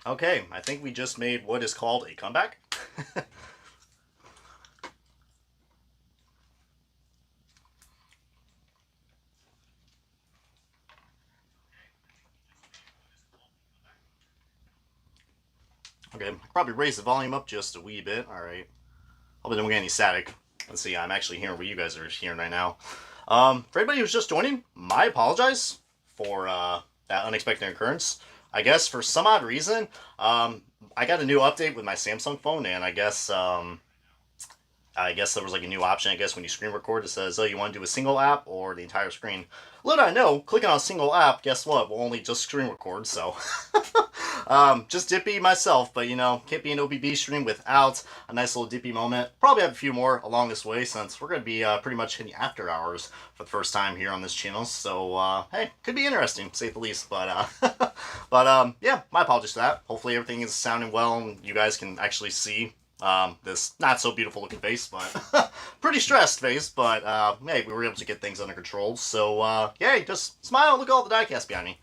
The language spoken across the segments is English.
Okay, I think we just made what is called a comeback. Okay, probably raise the volume up just a wee bit. Alright. Hope I don't get any static. Let's see, I'm actually hearing what you guys are hearing right now. For anybody who's just joining, I apologize for that unexpected occurrence. I guess for some odd reason, I got a new update with my Samsung phone, and I guess there was like a new option, I guess, when you screen record. It says, oh, you want to do a single app or the entire screen. Little did I know, clicking on a single app, guess what? We'll only just screen record, so. Just dippy myself, but, you know, can't be an OBB stream without a nice little dippy moment. Probably have a few more along this way, since we're going to be pretty much hitting after hours for the first time here on this channel. So, hey, could be interesting, to say the least. But, yeah, my apologies for that. Hopefully everything is sounding well and you guys can actually see this not so beautiful looking face, but pretty stressed face, but hey, we were able to get things under control. So yay, just smile, look at all the diecast behind me.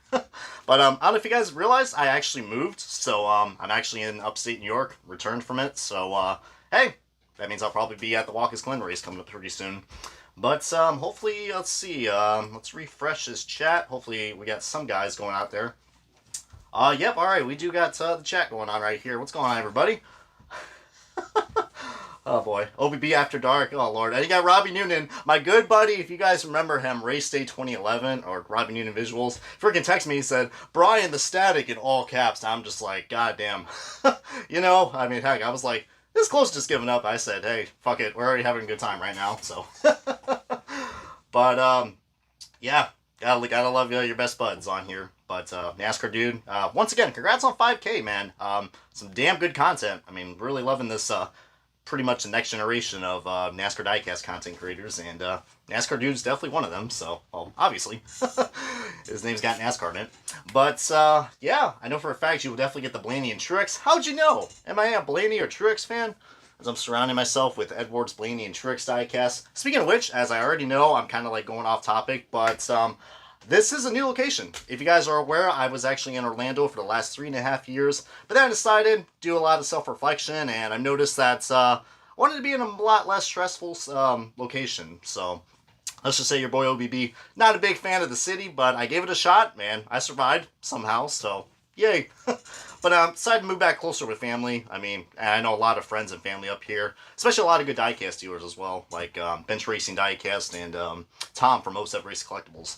But I don't know if you guys realized, I actually moved, so I'm actually in upstate New York, returned from it. So hey, that means I'll probably be at the Watkins Glen race coming up pretty soon. But hopefully, let's see, let's refresh this chat. Hopefully we got some guys going out there. Yep, alright, we do got the chat going on right here. What's going on, everybody? Oh boy, OBB After Dark, oh lord. And you got Robbie Noonan, my good buddy, if you guys remember him, Race Day 2011, or Robbie Noonan Visuals, freaking text me, he said, Brian the Static in all caps. I'm just like, goddamn. You know, I mean, heck, I was like, this close to just giving up. I said, hey, fuck it, we're already having a good time right now, so. But, yeah, gotta love your best buds on here. But, NASCAR dude, once again, congrats on 5K, man. Some damn good content. I mean, really loving this, pretty much the next generation of NASCAR diecast content creators, and NASCAR dude's definitely one of them, so, well, obviously. His name's got NASCAR in it. But, yeah, I know for a fact you will definitely get the Blaney and Truex. How'd you know? Am I a Blaney or Truex fan? As I'm surrounding myself with Edwards, Blaney, and Truex diecast. Speaking of which, as I already know, I'm kind of like going off topic, but, this is a new location. If you guys are aware, I was actually in Orlando for the last 3.5 years, but then I decided to do a lot of self-reflection, and I noticed that I wanted to be in a lot less stressful location. So let's just say your boy OBB, not a big fan of the city, but I gave it a shot, man. I survived somehow, so yay. But decided to move back closer with family. I mean, I know a lot of friends and family up here, especially a lot of good diecast dealers as well, like Bench Racing Diecast and Tom from 07 Race Collectibles.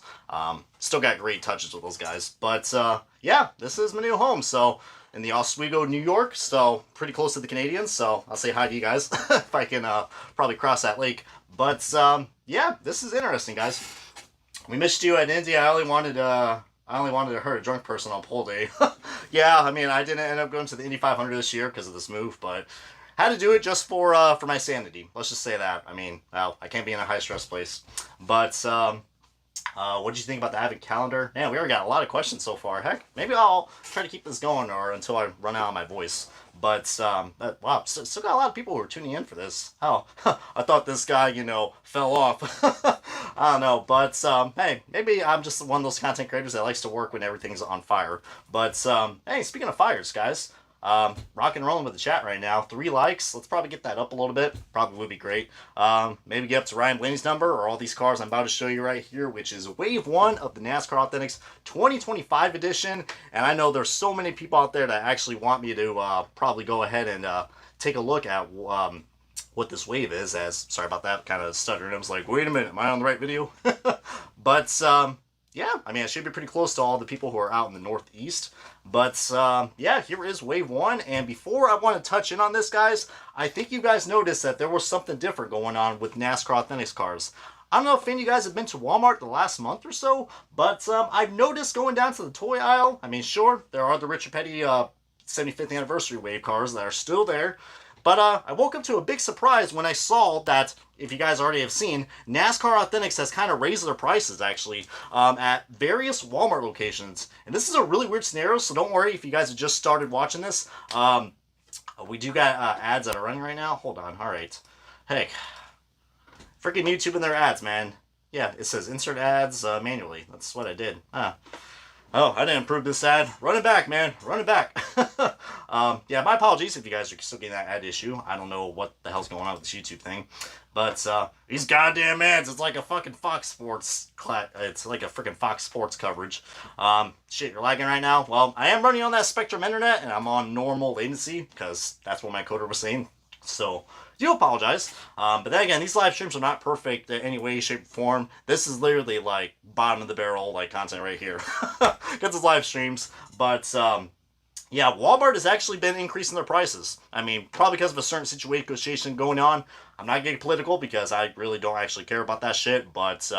Still got great touches with those guys. But yeah, this is my new home. So in the Oswego, New York, so pretty close to the Canadians. So I'll say hi to you guys if I can probably cross that lake. But yeah, this is interesting, guys. We missed you at Indy. I only wanted to hurt a drunk person on pole day. Yeah, I mean, I didn't end up going to the Indy 500 this year because of this move, but had to do it just for my sanity. Let's just say that. I mean, well, I can't be in a high-stress place. But, what did you think about the Advent calendar? Man, we already got a lot of questions so far. Heck, maybe I'll try to keep this going or until I run out of my voice. But, wow, still got a lot of people who are tuning in for this. Hell, I thought this guy, you know, fell off. I don't know, but, hey, maybe I'm just one of those content creators that likes to work when everything's on fire. But, hey, speaking of fires, guys, rock and rolling with the chat right now. 3 likes. Let's probably get that up a little bit. Probably would be great. Maybe get up to Ryan Blaney's number or all these cars I'm about to show you right here, which is Wave 1 of the NASCAR Authentics 2025 edition. And I know there's so many people out there that actually want me to probably go ahead and take a look at what this wave is. As sorry about that, kind of stuttering. I was like, wait a minute, am I on the right video? But yeah, I mean, I should be pretty close to all the people who are out in the Northeast. But, yeah, here is Wave 1. And before I want to touch in on this, guys, I think you guys noticed that there was something different going on with NASCAR Authentics cars. I don't know if any of you guys have been to Walmart the last month or so, but I've noticed going down to the toy aisle, I mean, sure, there are the Richard Petty 75th anniversary wave cars that are still there. But I woke up to a big surprise when I saw that, if you guys already have seen, NASCAR Authentics has kind of raised their prices, actually, at various Walmart locations. And this is a really weird scenario, so don't worry if you guys have just started watching this. We do got ads that are running right now. Hold on, all right. Hey, freaking YouTube and their ads, man. Yeah, it says insert ads manually. That's what I did. Oh, I didn't approve this ad. Run it back, man. Run it back. Yeah, my apologies if you guys are still getting that ad issue. I don't know what the hell's going on with this YouTube thing. But these goddamn ads, it's like a fucking Fox Sports it's like a freaking Fox Sports coverage. Shit, you're lagging right now? Well, I am running on that Spectrum internet, and I'm on normal latency, because that's what my coder was saying. So, do apologize. But then again, these live streams are not perfect in any way, shape, or form. This is literally like bottom of the barrel like content right here. Because it's live streams. But yeah, Walmart has actually been increasing their prices. I mean, probably because of a certain situation negotiation going on. I'm not getting political because I really don't actually care about that shit. But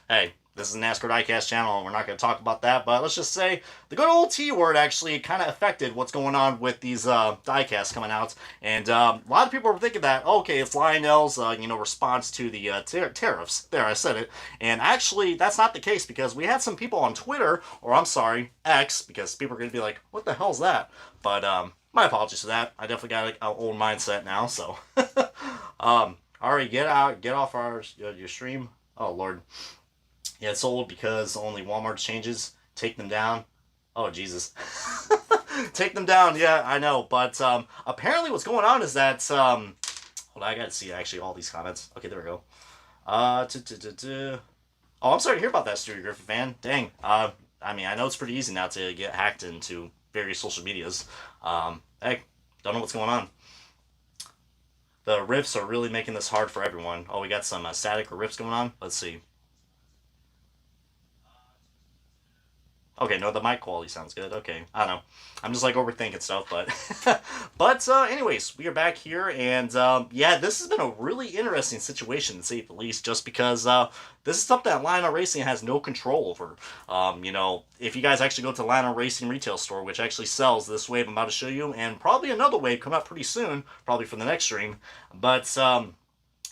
hey, this is a NASCAR diecast channel, and we're not going to talk about that. But let's just say the good old T word actually kind of affected what's going on with these diecasts coming out. And a lot of people are thinking that, okay, it's Lionel's response to the tariffs. There, I said it. And actually, that's not the case, because we had some people on Twitter, or I'm sorry, X, because people are going to be like, what the hell's that? But my apologies for that. I definitely got an old mindset now, so. Alright, get off your stream. Oh, Lord. Yeah, it's old because only Walmart changes. Take them down. Oh, Jesus. Take them down, yeah, I know. But apparently what's going on is that... hold on, I gotta see actually all these comments. Okay, there we go. Oh, I'm sorry to hear about that, Stuart Griffin fan. Dang. I mean, I know it's pretty easy now to get hacked into various social medias. Hey, don't know what's going on. The riffs are really making this hard for everyone. Oh, we got some static or riffs going on. Let's see. Okay, no, the mic quality sounds good. Okay, I don't know. I'm just like overthinking stuff, but anyways, we are back here, and yeah, this has been a really interesting situation, to say the least, just because this is something that Lionel Racing has no control over. If you guys actually go to Lionel Racing retail store, which actually sells this wave I'm about to show you, and probably another wave coming up pretty soon, probably for the next stream, but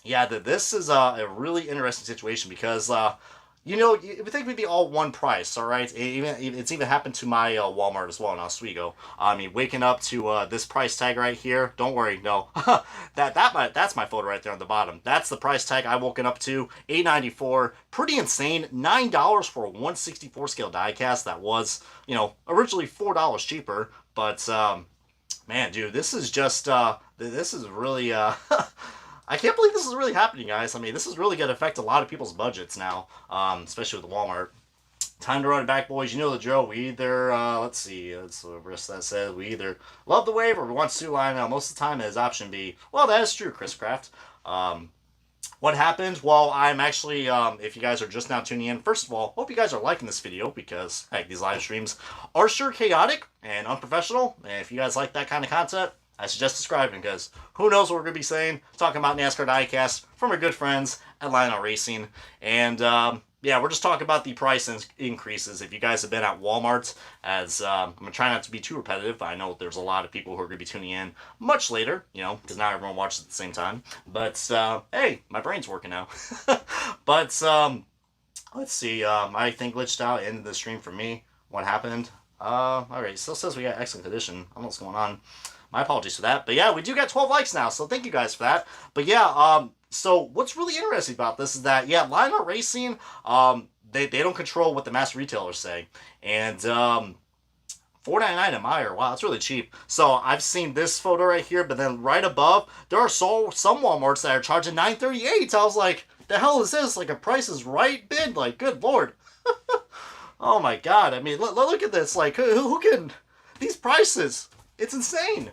yeah, this is a really interesting situation, because you would think we'd be all one price, all right? It's even happened to my Walmart as well in Oswego. I mean, waking up to this price tag right here. Don't worry, no, that's my photo right there on the bottom. That's the price tag I woken up to. $8.94, pretty insane. $9 for a 1/64 scale diecast. That was, originally $4 cheaper. But man, dude, this is just this is really I can't believe this is really happening, guys. I mean, this is really going to affect a lot of people's budgets now, especially with Walmart. Time to run it back, boys. You know the drill. We either, let's see, that's the rest that says, we either love the wave or we want to line out. Most of the time, it is option B. Well, that is true, Chris Craft. What happened? Well, I'm actually, if you guys are just now tuning in, first of all, hope you guys are liking this video, because, heck, these live streams are sure chaotic and unprofessional. And if you guys like that kind of content, I suggest subscribing, because who knows what we're going to be saying, talking about NASCAR diecast from our good friends at Lionel Racing. And yeah, we're just talking about the price increases. If you guys have been at Walmart, as I'm going to try not to be too repetitive. I know there's a lot of people who are going to be tuning in much later, because not everyone watches at the same time. But hey, my brain's working now. But let's see, my thing glitched out, ended the stream for me. What happened? Alright, still says we got excellent condition. I don't know what's going on. My apologies for that. But yeah, we do got 12 likes now, so thank you guys for that. But yeah, so what's really interesting about this is that, yeah, Lionel Racing, they don't control what the mass retailers say. And $4.99 at Meijer, wow, that's really cheap. So I've seen this photo right here, but then right above, there are some Walmarts that are charging $9.38. I was like, the hell is this? Like a Price is Right bid? Like, good lord. Oh my god, I mean, look at this. Like, who can... These prices... It's insane.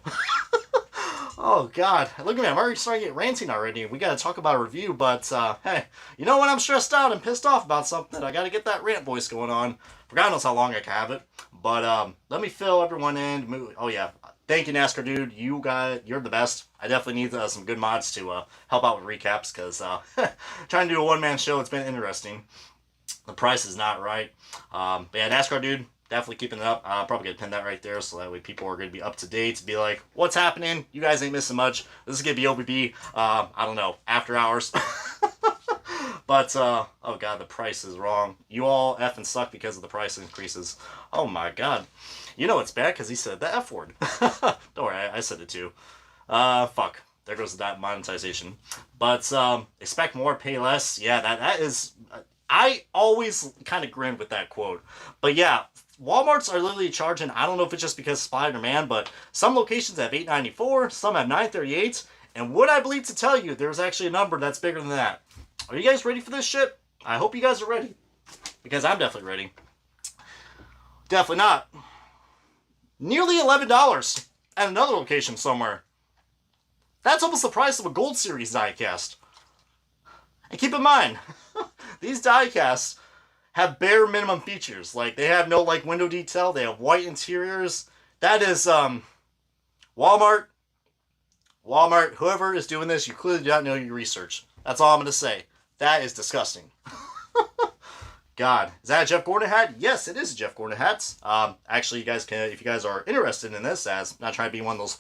Oh, God. Look at me. I'm already starting to get ranting already. We got to talk about a review, but, hey, when I'm stressed out and pissed off about something, I got to get that rant voice going on. For God knows how long I can have it. But, let me fill everyone in. Oh, yeah. Thank you, NASCAR dude. You're the best. I definitely need some good mods to help out with recaps, because trying to do a one-man show, it's been interesting. The price is not right. But yeah, NASCAR dude. Definitely keeping it up. I'm probably going to pin that right there, so that way people are going to be up to date, to be like, what's happening? You guys ain't missing much. This is going to be OBB, I don't know, after hours. But, oh god, the price is wrong. You all effing suck because of the price increases. Oh my god. It's bad because he said the F word. Don't worry, I said it too. Fuck. There goes that monetization. But, expect more, pay less. Yeah, that is... I always kind of grin with that quote. But yeah, Walmarts are literally charging, I don't know if it's just because Spider-Man, but some locations have $8.94, some have $9.38, and would I believe to tell you, there's actually a number that's bigger than that. Are you guys ready for this shit? I hope you guys are ready, because I'm definitely ready. Definitely not. Nearly $11 at another location somewhere. That's almost the price of a Gold Series diecast. And keep in mind, these diecasts have bare minimum features. Like, they have no, like, window detail. They have white interiors. That is, Walmart, whoever is doing this, you clearly do not know your research. That's all I'm going to say. That is disgusting. God. Is that a Jeff Gordon hat? Yes, it is a Jeff Gordon hat. Actually, you guys can, if you guys are interested in this, as not trying to be one of those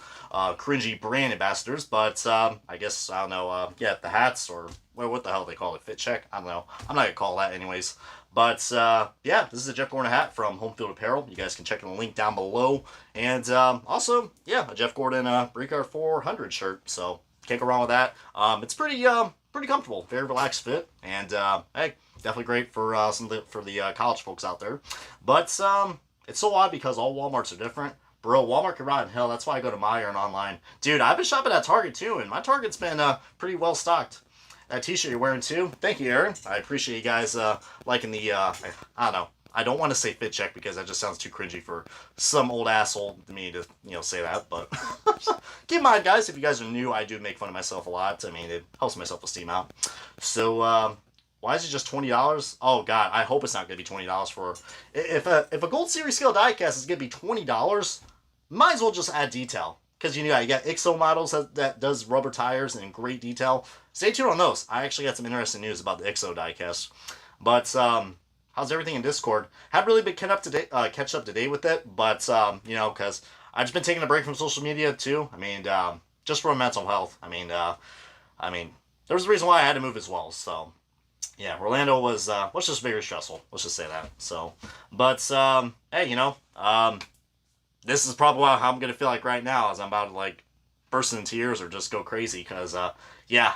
cringy brand ambassadors, but I guess, I don't know, yeah, the hats, or what the hell they call it, fit check? I don't know. I'm not going to call that anyways. But, yeah, this is a Jeff Gordon hat from Home Field Apparel. You guys can check the link down below. And, also, yeah, a Jeff Gordon Brickyard 400 shirt. So, can't go wrong with that. It's pretty comfortable. Very relaxed fit. And, hey, definitely great for the college folks out there. But, it's so odd because all Walmarts are different. Bro, Walmart can rot in hell. That's why I go to Meijer and online. Dude, I've been shopping at Target, too. And my Target's been, pretty well stocked. That t-shirt you're wearing too. Thank you, Aaron. I appreciate you guys liking the, I don't know. I don't want to say fit check because that just sounds too cringy for some old asshole to me to, say that. But keep in mind, guys, if you guys are new, I do make fun of myself a lot. I mean, it helps my self-esteem out. So, why is it just $20? Oh, God, I hope it's not going to be $20 for... If a Gold Series scale diecast is going to be $20, might as well just add detail. Because, you got IXO models that does rubber tires and in great detail. Stay tuned on those. I actually got some interesting news about the IXO diecast. But, how's everything in Discord? Haven't really been catch up to date with it. But, because I've just been taking a break from social media, too. I mean, just for mental health. I mean, there was a reason why I had to move as well. So, yeah, Orlando was just very stressful. Let's just say that. So, but, hey, this is probably how I'm going to feel like right now, as I'm about to, burst in tears or just go crazy, because, yeah.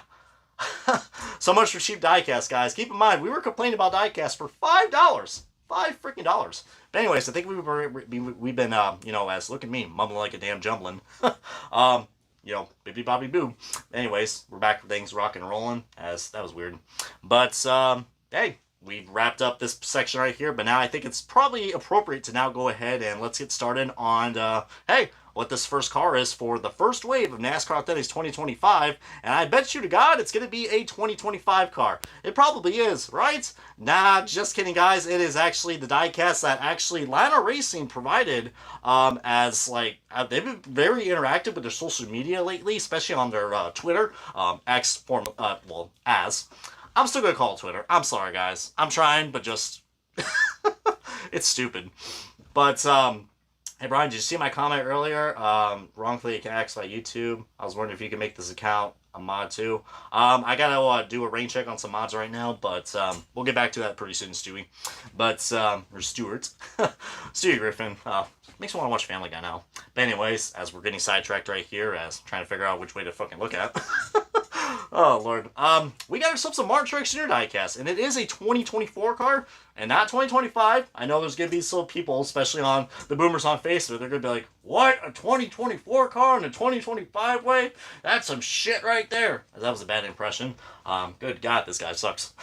So much for cheap diecast, guys. Keep in mind, we were complaining about diecast for $5. $5 freaking dollars. But anyways, I think we've been, as look at me, mumbling like a damn jumbling. Bippy boppy boo. Anyways, we're back for things rocking and rolling, as that was weird. But, hey. We've wrapped up this section right here, but now I think it's probably appropriate to now go ahead and let's get started on, hey, what this first car is for the first wave of NASCAR Authentics 2025, and I bet you to God it's going to be a 2025 car. It probably is, right? Nah, just kidding, guys. It is actually the diecast that actually Lana Racing provided, they've been very interactive with their social media lately, especially on their Twitter, I'm still going to call it Twitter. I'm sorry, guys. I'm trying, but just... it's stupid. But, hey, Brian, did you see my comment earlier? Wrongfully axed by YouTube. I was wondering if you could make this account a mod, too. I got to do a rain check on some mods right now, but we'll get back to that pretty soon, Stewie. But, or Stuart. Stewie Griffin. Makes me want to watch Family Guy now. But anyways, as we're getting sidetracked right here, as trying to figure out which way to fucking look at. Oh, Lord. We got ourselves a Truex Jr. diecast, and it is a 2024 car, and not 2025. I know there's going to be some people, especially on the boomers on Facebook, they're going to be like, what? A 2024 car in a 2025 way? That's some shit right there. That was a bad impression. Good God, this guy sucks.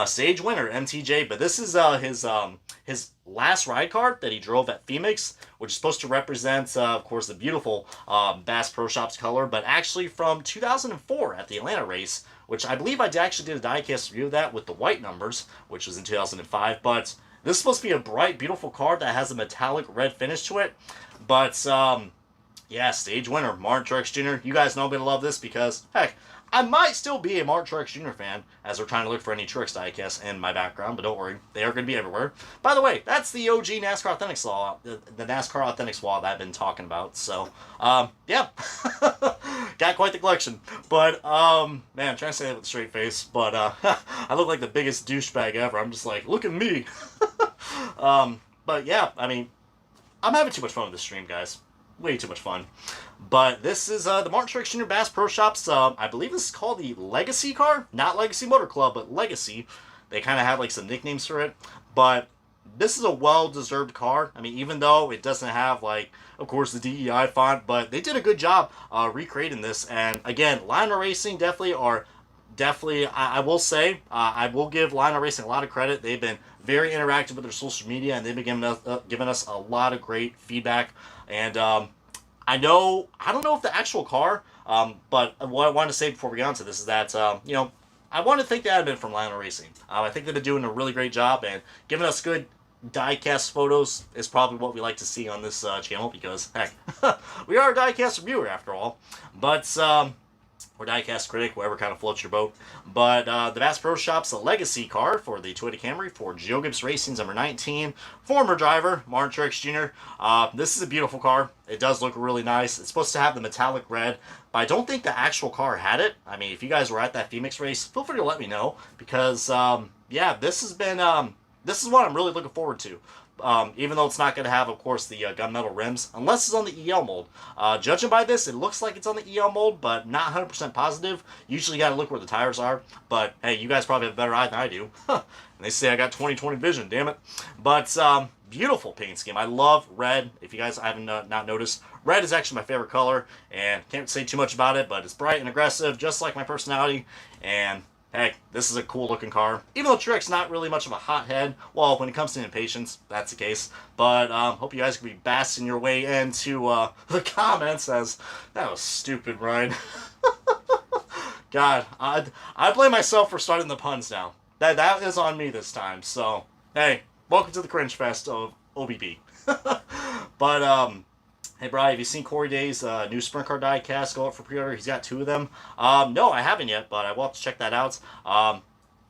Stage winner, MTJ, but this is his last ride car that he drove at Phoenix, which is supposed to represent, of course, the beautiful Bass Pro Shops color, but actually from 2004 at the Atlanta race, which I believe I actually did a diecast review of that with the white numbers, which was in 2005, but this is supposed to be a bright, beautiful car that has a metallic red finish to it, but, yeah, stage winner, Truex Jr. You guys know I'm going to love this because, heck, I might still be a Truex Jr. fan, as we're trying to look for any Truex diecasts in my background, but don't worry, they are going to be everywhere. By the way, that's the OG NASCAR Authentics law, the NASCAR Authentics wall that I've been talking about, so, yeah, got quite the collection, but, man, I'm trying to say that with a straight face, but, I look like the biggest douchebag ever. I'm just like, look at me. But, yeah, I mean, I'm having too much fun with this stream, guys. Way too much fun. But this is the Truex Jr. Bass Pro Shops. I believe this is called the Legacy car. Not Legacy Motor Club, but Legacy. They kind of have like some nicknames for it. But this is a well-deserved car. I mean, even though it doesn't have, like, of course, the DEI font, but they did a good job recreating this. And again, Lionel Racing definitely, I will say, I will give Lionel Racing a lot of credit. They've been very interactive with their social media, and they've been giving us a lot of great feedback. And I don't know if the actual car, but what I wanted to say before we get on to this is that, I want to thank the admin from Lionel Racing. I think they've been doing a really great job and giving us good diecast photos is probably what we like to see on this channel because, heck, we are a diecast reviewer after all. But, or diecast critic, whatever kind of floats your boat. But the Bass Pro Shop's a legacy car for the Toyota Camry for Joe Gibbs Racing's number 19, former driver, Martin Truex Jr. This is a beautiful car. It does look really nice. It's supposed to have the metallic red, but I don't think the actual car had it. I mean, if you guys were at that Phoenix race, feel free to let me know because, yeah, this has been, this is what I'm really looking forward to. Even though it's not going to have, of course, the gunmetal rims, unless it's on the EL mold. Judging by this, it looks like it's on the EL mold, but not 100% positive. Usually you got to look where the tires are, but hey, you guys probably have a better eye than I do. And they say I got 20/20 vision, damn it. But beautiful paint scheme. I love red. If you guys haven't not noticed, red is actually my favorite color, and can't say too much about it, but it's bright and aggressive, just like my personality, and heck, this is a cool looking car. Even though Truex not really much of a hothead, well, when it comes to impatience, that's the case. But hope you guys can be basting your way into the comments as that was stupid, Ryan. God, I blame myself for starting the puns now. That is on me this time. So hey, welcome to the cringe fest of OBB. But hey, Bri, have you seen Corey Day's new sprint car diecast go up for pre-order? He's got 2 of them. No, I haven't yet, but I will have to check that out.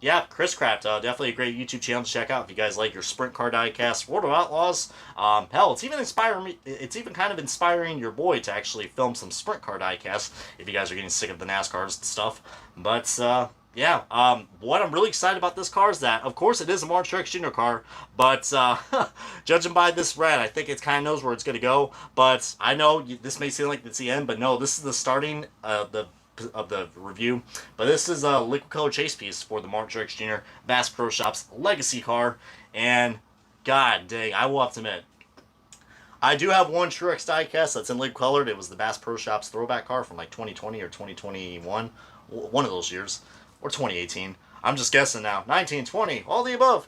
Yeah, Chris Craft, definitely a great YouTube channel to check out if you guys like your sprint car diecast. World of Outlaws, hell, it's even inspiring me. It's even kind of inspiring your boy to actually film some sprint car diecast if you guys are getting sick of the NASCARs and stuff. But yeah, what I'm really excited about this car is that, of course, it is a Martin Truex Jr. car, but judging by this red, I think it kind of knows where it's going to go. But I know this may seem like it's the end, but no, this is the starting of the review. But this is a liquid color chase piece for the Martin Truex Jr. Bass Pro Shops legacy car, and god dang, I will have to admit, I do have one Truex diecast that's in liquid colored. It was the Bass Pro Shops throwback car from like 2020 or 2021, one of those years. Or 2018. I'm just guessing now. 1920, all the above.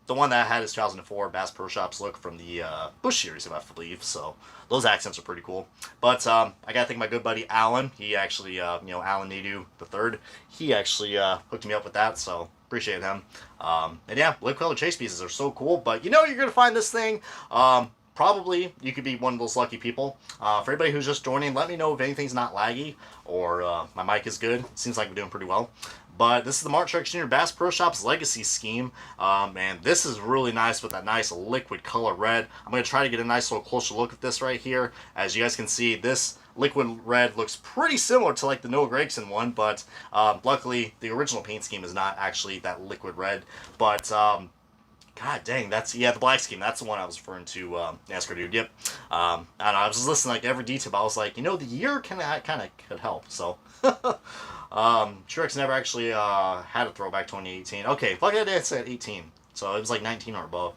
The one that had his 2004 Bass Pro Shops look from the Busch series, if I believe. So those accents are pretty cool. But I gotta thank my good buddy Alan. He actually, Alan Nadu the third. He actually hooked me up with that. So appreciate him. And yeah, liquid color chase pieces are so cool. But you're gonna find this thing. Probably you could be one of those lucky people. For anybody who's just joining, let me know if anything's not laggy or my mic is good. Seems like we're doing pretty well. But this is the Martin Truex Jr. Bass Pro Shops legacy scheme. And this is really nice with that nice liquid color red. I'm going to try to get a nice little closer look at this right here. As you guys can see, this liquid red looks pretty similar to like the Noah Gragson one. But luckily, the original paint scheme is not actually that liquid red. But god dang, the black scheme. That's the one I was referring to, NASCAR dude. Yep. I don't know, I was just listening like every detail, but I was like, the year kind of could help. So, Truex never actually had a throwback 2018. Okay, fuck it, it said 18, so it was like 19 or above.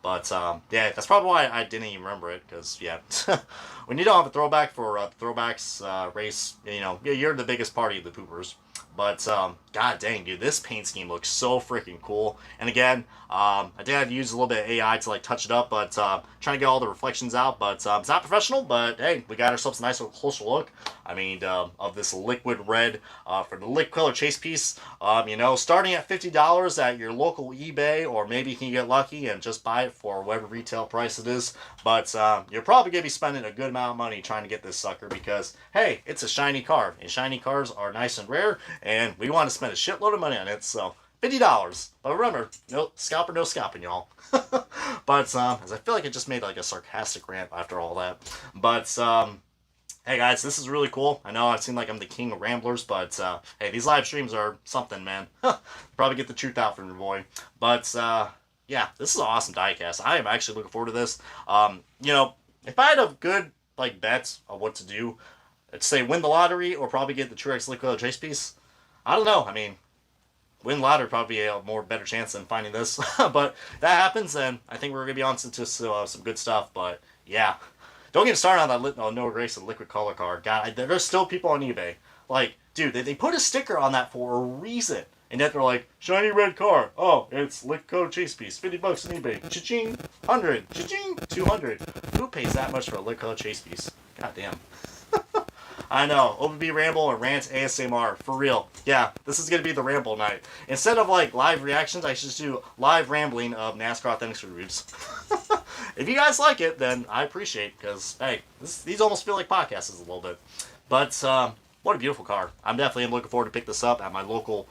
But yeah, that's probably why I didn't even remember it, because yeah, when you don't have a throwback for throwbacks race, you're the biggest party of the poopers. But god dang, dude, this paint scheme looks so freaking cool. And again, I did have to use a little bit of AI to like touch it up, but trying to get all the reflections out. But it's not professional, but hey, we got ourselves a nice little closer look. I mean, of this liquid red for the liquid color chase piece. Starting at $50 at your local eBay, or maybe you can get lucky and just buy it for whatever retail price it is. But you're probably gonna be spending a good amount of money trying to get this sucker because hey, it's a shiny car, and shiny cars are nice and rare. And we want to spend a shitload of money on it, so $50. But remember, no scalper, no scalping, y'all. But as I feel like I just made like a sarcastic rant after all that. But hey guys, this is really cool. I know I seem like I'm the king of ramblers, but hey, these live streams are something, man. Probably get the truth out from your boy. But yeah, this is an awesome diecast. I am actually looking forward to this. If I had a good like bets on what to do, I'd say win the lottery or probably get the Truex liquid chase piece. I don't know. I mean, win louder probably a more better chance than finding this. But that happens, and I think we're gonna be on to some good stuff. But yeah, don't get started on that Noah Gragson liquid color car. God, there's still people on eBay. Like, dude, they put a sticker on that for a reason. And yet they're like, shiny red car. Oh, it's liquid color chase piece. $50 on eBay. Cha-ching. 100. Cha-ching. 200. Who pays that much for a liquid color chase piece? God damn. I know. OBB Ramble or Rant ASMR. For real. Yeah, this is going to be the Ramble night. Instead of, like, live reactions, I should just do live rambling of NASCAR Authentics reviews. If you guys like it, then I appreciate it. Because, hey, these almost feel like podcasts a little bit. But, what a beautiful car. I'm definitely looking forward to pick this up at my local,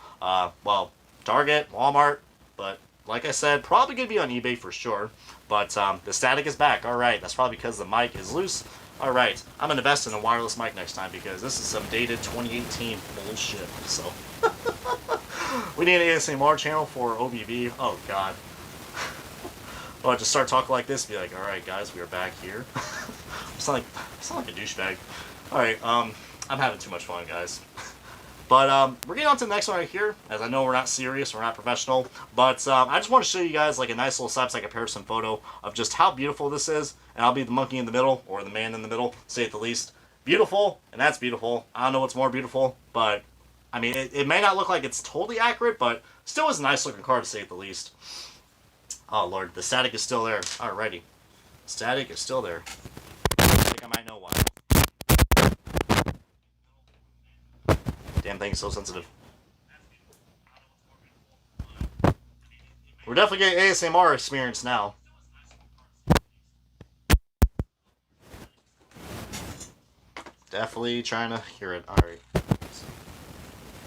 Target, Walmart. But, like I said, probably going to be on eBay for sure. But, the static is back. Alright, that's probably because the mic is loose. Alright, I'm going to invest in a wireless mic next time because this is some dated 2018 bullshit. So, we need an ASMR channel for OBB. Oh, God. Oh, just start talking like this, be like, alright, guys, we are back here. I sound like a douchebag. Alright, I'm having too much fun, guys. But we're getting on to the next one right here, as I know we're not serious, we're not professional. But I just want to show you guys like a nice little side-by-side comparison photo of just how beautiful this is. And I'll be the monkey in the middle, or the man in the middle, say at the least. Beautiful, and that's beautiful. I don't know what's more beautiful, but I mean, it may not look like it's totally accurate, but still is a nice looking car to say at the least. Oh Lord, the static is still there. Alrighty. Static is still there. I think I might know why. Damn thing's so sensitive. We're definitely getting ASMR experience now. Definitely trying to hear it. Alright.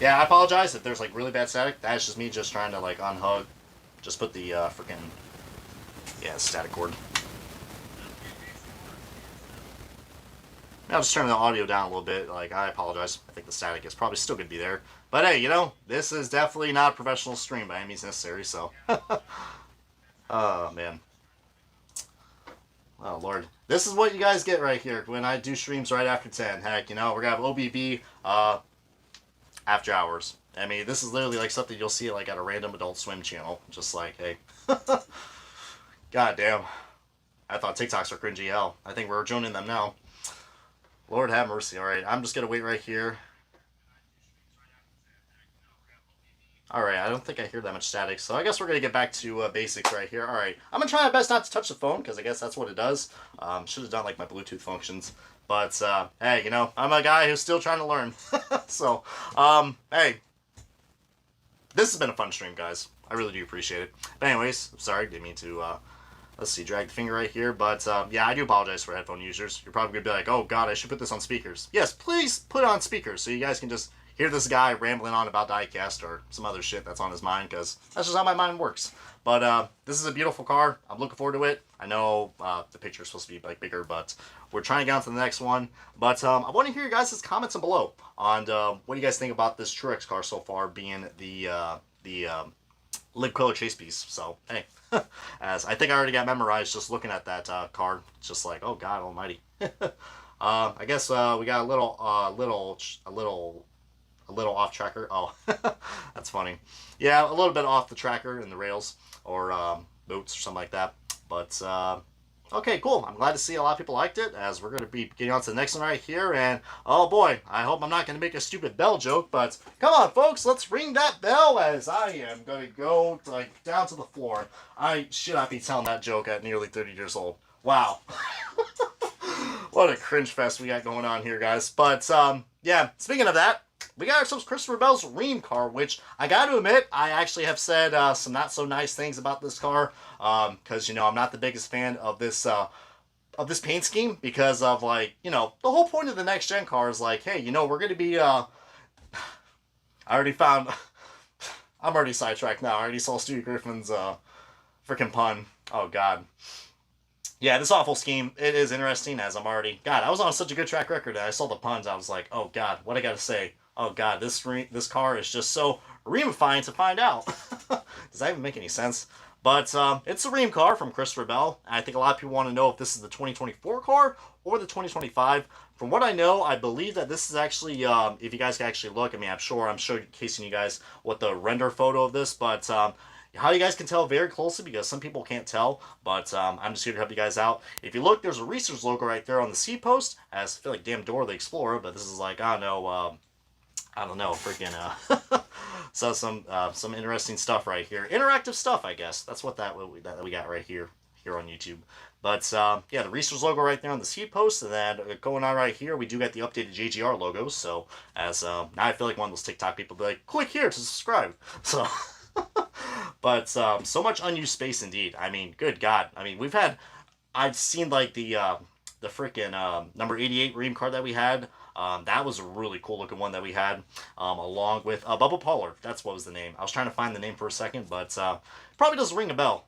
Yeah, I apologize if there's like really bad static. That's just me just trying to like unhug. Just put the freaking static cord. I'll just turn the audio down a little bit. Like, I apologize. I think the static is probably still going to be there. But hey, you know, this is definitely not a professional stream by any means necessary, so. Oh, man. Oh, Lord. This is what you guys get right here when I do streams right after 10. Heck, you know, we're going to have OBB after hours. I mean, this is literally like something you'll see like at a random Adult Swim channel. Just like, hey. God damn. I thought TikToks were cringy hell. I think we're joining them now. Lord have mercy. Alright, I'm just going to wait right here. Alright, I don't think I hear that much static, so I guess we're going to get back to basics right here. Alright, I'm going to try my best not to touch the phone, because I guess that's what it does. Should have done like my Bluetooth functions. But, hey, you know, I'm a guy who's still trying to learn. So, hey. This has been a fun stream, guys. I really do appreciate it. But anyways, sorry, didn't mean to, let's see, drag the finger right here. But, yeah, I do apologize for headphone users. You're probably going to be like, oh, God, I should put this on speakers. Yes, please put it on speakers so you guys can just hear this guy rambling on about diecast or some other shit that's on his mind, because that's just how my mind works. But, this is a beautiful car. I'm looking forward to it. I know the picture's supposed to be, like, bigger, but we're trying to get on to the next one. But, I want to hear your guys' comments below on what do you guys think about this Truex car so far being the liquid color chase piece. So, hey. As I think I already got memorized just looking at that card. Just like, oh God almighty. I guess we got a little off tracker. Oh, that's funny. Yeah, a little bit off the tracker and the rails or boats or something like that. But okay, cool. I'm glad to see a lot of people liked it, as we're going to be getting on to the next one right here. And oh boy, I hope I'm not going to make a stupid bell joke, but come on, folks, let's ring that bell, as I am going to go like down to the floor. I should not be telling that joke at nearly 30 years old. Wow. What a cringe fest we got going on here, guys. But yeah, speaking of that, we got ourselves Christopher Bell's Ream car, which I got to admit, I actually have said some not so nice things about this car, because you know I'm not the biggest fan of this paint scheme, because of like, you know, the whole point of the next gen car is like, hey, you know, we're gonna be I already found I'm already sidetracked now. I already saw Stu Griffin's freaking pun. Oh God. Yeah, this awful scheme, it is interesting, as I'm already... God, I was on such a good track record that I saw the puns, I was like, oh God, what I gotta say? Oh God, this car is just so reamifying to find out. Does that even make any sense? But it's a Ream car from Christopher Bell. I think a lot of people want to know if this is the 2024 car or the 2025. From what I know, I believe that this is actually, if you guys can actually look, I mean, I'm showcasing you guys what the render photo of this, but how you guys can tell very closely, because some people can't tell, but I'm just here to help you guys out. If you look, there's a Research logo right there on the seat post, as I feel like damn Dora the Explorer, but this is like, I don't know, freaking, so some interesting stuff right here. Interactive stuff, I guess. That's what that we got right here on YouTube. But, yeah, the Research logo right there on the seat post, and then going on right here, we do get the updated JGR logo, so, as, now I feel like one of those TikTok people be like, click here to subscribe, so... But so much unused space indeed. I mean, good God. I mean, I've seen like the freaking number 88 Ream card that we had. That was a really cool looking one that we had, along with Bubba Pollard. That's what was the name. I was trying to find the name for a second, but probably doesn't ring a bell.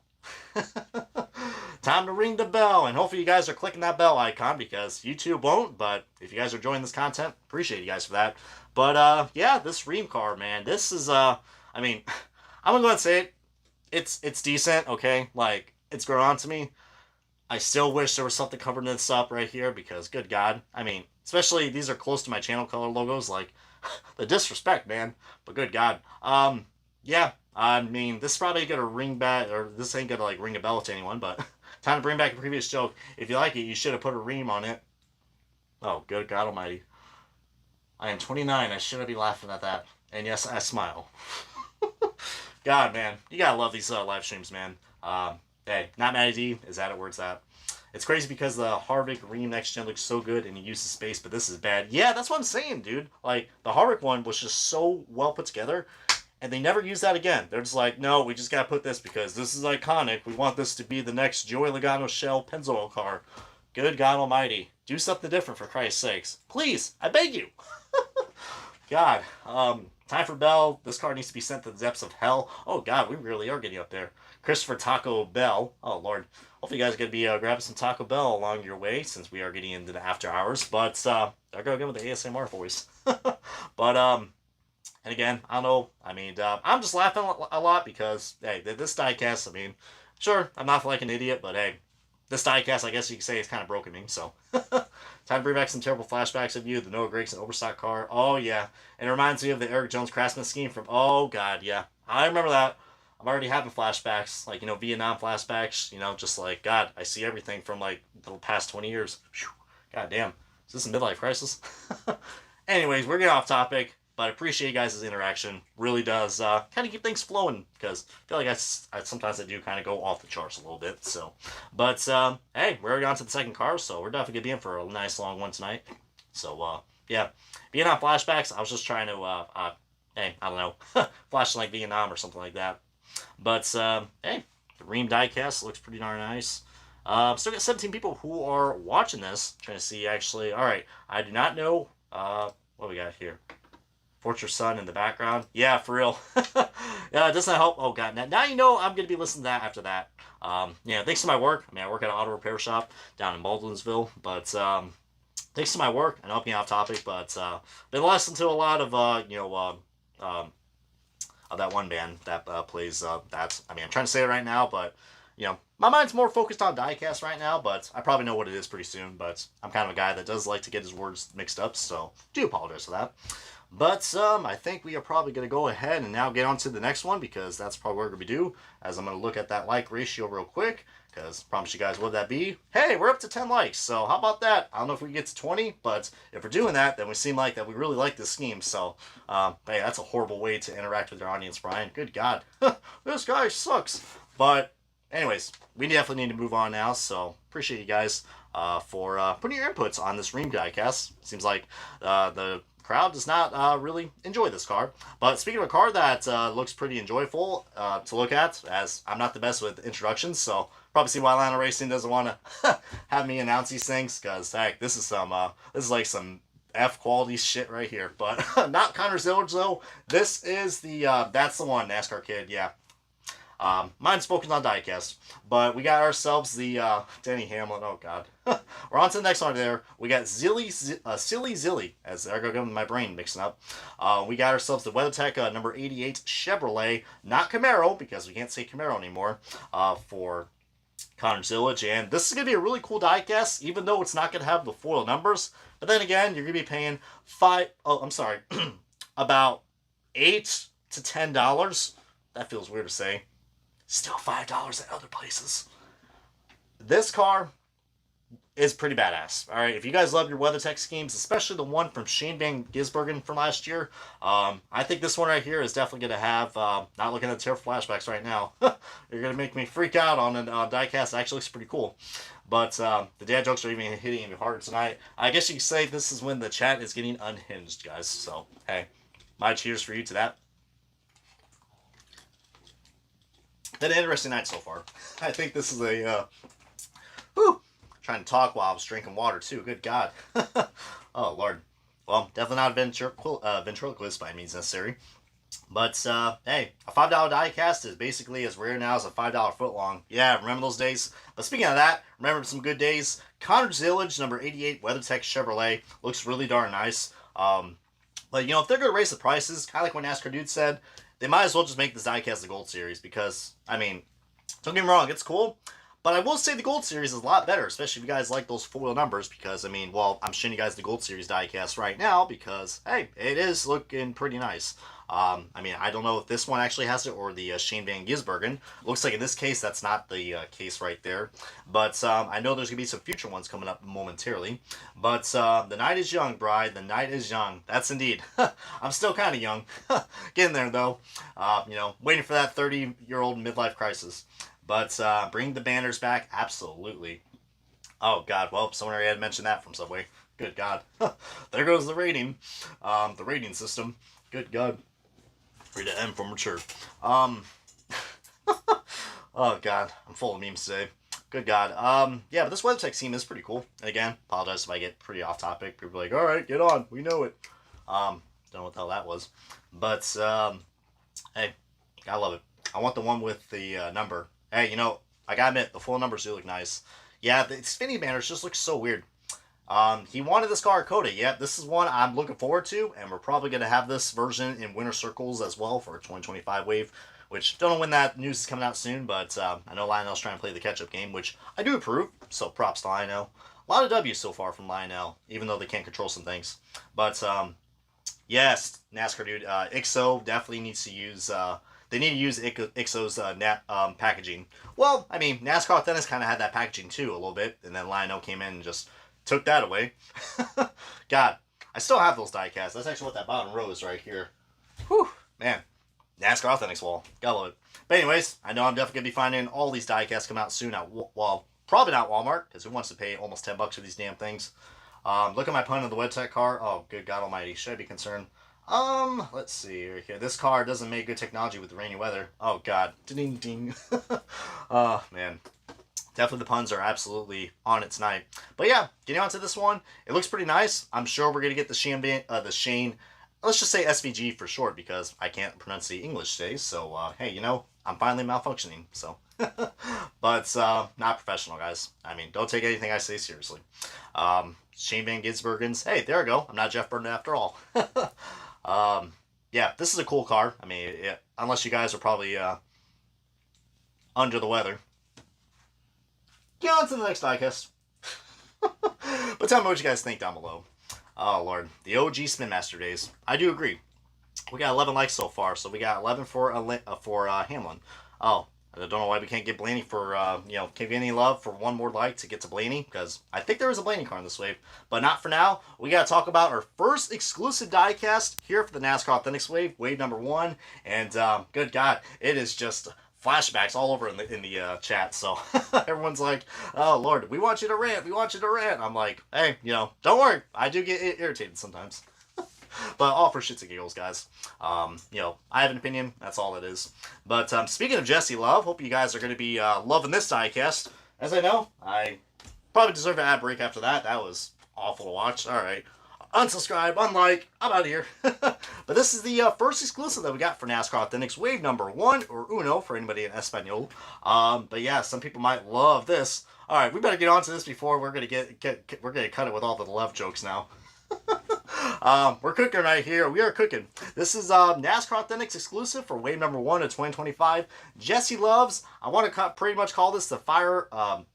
Time to ring the bell, and hopefully you guys are clicking that bell icon, because YouTube won't, but if you guys are enjoying this content, appreciate you guys for that. But yeah, this Ream card, man, this is I mean, I'm gonna go ahead and say it. It's decent, okay? Like, it's grown on to me. I still wish there was something covering this up right here, because, good God. I mean, especially these are close to my channel color logos, like, the disrespect, man. But good God. Yeah, I mean, this is probably gonna ring back, or this ain't gonna, like, ring a bell to anyone, but time to bring back a previous joke. If you like it, you should have put a Ream on it. Oh, good God almighty. I am 29, I shouldn't be laughing at that. And yes, I smile. God, man, you gotta love these live streams, man. Hey, not mad at you. Is that it? Where it's at? It's crazy because the Harvick Ream Next Gen looks so good and he uses space, but this is bad. Yeah, that's what I'm saying, dude. Like, the Harvick one was just so well put together, and they never use that again. They're just like, no, we just gotta put this because this is iconic. We want this to be the next Joey Logano Shell Pennzoil car. Good God almighty. Do something different, for Christ's sakes. Please, I beg you. God, time for Bell. This car needs to be sent to the depths of hell. Oh, God, we really are getting up there. Christopher Taco Bell. Oh, Lord. Hopefully you guys are going to be grabbing some Taco Bell along your way, since we are getting into the after hours. But, I go again with the ASMR voice. But, and again, I don't know. I mean, I'm just laughing a lot because, hey, this diecast, I mean, sure, I'm not like an idiot, but hey, this diecast, I guess you could say, is kind of broken me, so. Time to bring back some terrible flashbacks of you, the Noah Gragson Overstock car. Oh, yeah. And it reminds me of the Eric Jones Craftsman scheme from, oh, God, yeah. I remember that. I'm already having flashbacks, like, you know, Vietnam flashbacks, you know, just like, God, I see everything from, like, the past 20 years. Whew. God damn. Is this a midlife crisis? Anyways, we're getting off topic. But I appreciate you guys' interaction. Really does kind of keep things flowing, because I feel like I sometimes do kind of go off the charts a little bit. So, but hey, we're already on to the second car, so we're definitely gonna be in for a nice long one tonight. So yeah, Vietnam flashbacks. I was just trying to hey, I don't know, flashing like Vietnam or something like that. But hey, the Ream diecast looks pretty darn nice. Still got 17 people who are watching this. Trying to see actually. All right, I do not know what we got here. Fortress Sun in the background. Yeah, for real. Yeah, it doesn't help. Oh, God. Now you know I'm going to be listening to that after that. Yeah, thanks to my work. I mean, I work at an auto repair shop down in Baldwinsville. But thanks to my work, I know I'm getting off topic, but been listening to a lot of, you know, of that one band that plays that. I mean, I'm trying to say it right now, but, you know, my mind's more focused on diecast right now, but I probably know what it is pretty soon. But I'm kind of a guy that does like to get his words mixed up, so do apologize for that. But I think we are probably going to go ahead and now get on to the next one, because that's probably what we're going to do, as I'm going to look at that like ratio real quick, because I promise you guys what would that be. Hey, we're up to 10 likes, so how about that? I don't know if we get to 20, but if we're doing that, then we seem like that we really like this scheme. So, hey, that's a horrible way to interact with your audience, Brian. Good God. This guy sucks. But anyways, we definitely need to move on now, so appreciate you guys for putting your inputs on this Ream diecast. Seems like the crowd does not really enjoy this car. But speaking of a car that looks pretty enjoyable to look at, as I'm not the best with introductions, so probably see why Atlanta Racing doesn't want to have me announce these things, because heck, this is like some F quality shit right here. But not Connor Zilisch though. This is the that's the one, NASCAR kid, yeah. Mine's focused on diecast. But we got ourselves the Denny Hamlin. Oh, God. We're on to the next one there. We got Silly Zilly, as there I go with my brain mixing up. We got ourselves the WeatherTech number 88 Chevrolet, not Camaro, because we can't say Camaro anymore, for Connor Zilisch. And this is going to be a really cool diecast, even though it's not going to have the foil numbers. But then again, you're going to be paying about $8 to $10. That feels weird to say. Still $5 at other places. This car is pretty badass. All right, if you guys love your WeatherTech schemes, especially the one from Shane Van Gisbergen from last year, I think this one right here is definitely going to have, not looking at terrible flashbacks right now, you're going to make me freak out on a diecast. It actually looks pretty cool. But the dad jokes are even hitting even harder tonight. I guess you could say this is when the chat is getting unhinged, guys. So, hey, my cheers for you to that. Been an interesting night so far. I think this is a, trying to talk while I was drinking water too. Good God. Oh, Lord. Well, definitely not a ventriloquist by any means necessary. But, hey, a $5 diecast is basically as rare now as a $5 footlong. Yeah, remember those days? But speaking of that, remember some good days. Connor Zilisch, number 88, WeatherTech Chevrolet. Looks really darn nice. But, you know, if they're going to raise the prices, kind of like what Nascar Dude said, they might as well just make this diecast the Gold Series because, I mean, don't get me wrong, it's cool. But I will say the Gold Series is a lot better, especially if you guys like those foil numbers because, I mean, well, I'm showing you guys the Gold Series diecast right now because, hey, it is looking pretty nice. I mean, I don't know if this one actually has it or the Shane Van Gisbergen. Looks like in this case, that's not the case right there. But I know there's going to be some future ones coming up momentarily. But the night is young, Bri. The night is young. That's indeed. I'm still kind of young. Getting there, though. You know, waiting for that 30-year-old midlife crisis. But bring the banners back, absolutely. Oh, God. Well, someone already had mentioned that from Subway. Good God. There goes the rating. The rating system. Good God. Read to M for mature. Oh, God. I'm full of memes today. Good God. Yeah, but this WeatherTech scheme is pretty cool. And again, apologize if I get pretty off topic. People are like, all right, get on. We know it. Don't know what the hell that was. But, hey, I love it. I want the one with the number. Hey, you know, I gotta admit, the full numbers do look nice. Yeah, the spinny banners just look so weird. He wanted this car Coda. Yeah, this is one I'm looking forward to, and we're probably going to have this version in winter circles as well for a 2025 wave, which don't know when that news is coming out soon, but I know Lionel's trying to play the catch-up game, which I do approve, so props to Lionel. A lot of W's so far from Lionel, even though they can't control some things. But, yes, NASCAR dude, IXO definitely needs to use... They need to use IXO's packaging. Well, I mean, NASCAR Authentic's kind of had that packaging too a little bit, and then Lionel came in and just took that away. God, I still have those diecasts. That's actually what that bottom row is right here. Whew, man. NASCAR Authentics wall. Gotta love it. But anyways, I know I'm definitely going to be finding all these diecasts come out soon at, well, probably not Walmart, because who wants to pay almost $10 for these damn things? Look at my pun of the WeatherTech car. Oh, good God almighty. Should I be concerned? Let's see right here. This car doesn't make good technology with the rainy weather. Oh, God. Ding, ding. Oh, man. Definitely the puns are absolutely on it tonight. But yeah, getting on to this one. It looks pretty nice. I'm sure we're going to get the Shane, let's just say SVG for short because I can't pronounce the English today. So, hey, you know, I'm finally malfunctioning. So, but not professional, guys. I mean, don't take anything I say seriously. Shane Van Gisbergen's, hey, there we go. I'm not Jeff Burton after all. Yeah, this is a cool car. I mean, unless you guys are probably under the weather. Get on to the next diecast. But tell me what you guys think down below. Oh, Lord. The OG Spin Master days. I do agree. We got 11 likes so far, so we got 11 for Hamlin. Oh, I don't know why we can't get Blaney for, you know, can't get any love for one more like to get to Blaney, because I think there is a Blaney car in this wave. But not for now. We got to talk about our first exclusive diecast here for the NASCAR Authentics wave, wave number 1. And, good God, it is just flashbacks all over in the chat. So everyone's like, oh, Lord, we want you to rant. We want you to rant. I'm like, hey, you know, don't worry. I do get irritated sometimes. But all for shits and giggles, guys. You know, I have an opinion. That's all it is. But speaking of Jesse Love, hope you guys are going to be loving this diecast. As I know, I probably deserve an ad break after that. That was awful to watch. All right. unsubscribe, unlike, I'm out of here. But this is the first exclusive that we got for NASCAR Authentics, wave number 1, or uno, for anybody in Espanol. But yeah, some people might love this. All right, we better get on to this before we're gonna we're gonna cut it with all the love jokes now. We're cooking right here. We are cooking. This is NASCAR Authentics exclusive for wave number 1 of 2025. Jesse loves. I want to pretty much call this the Firefire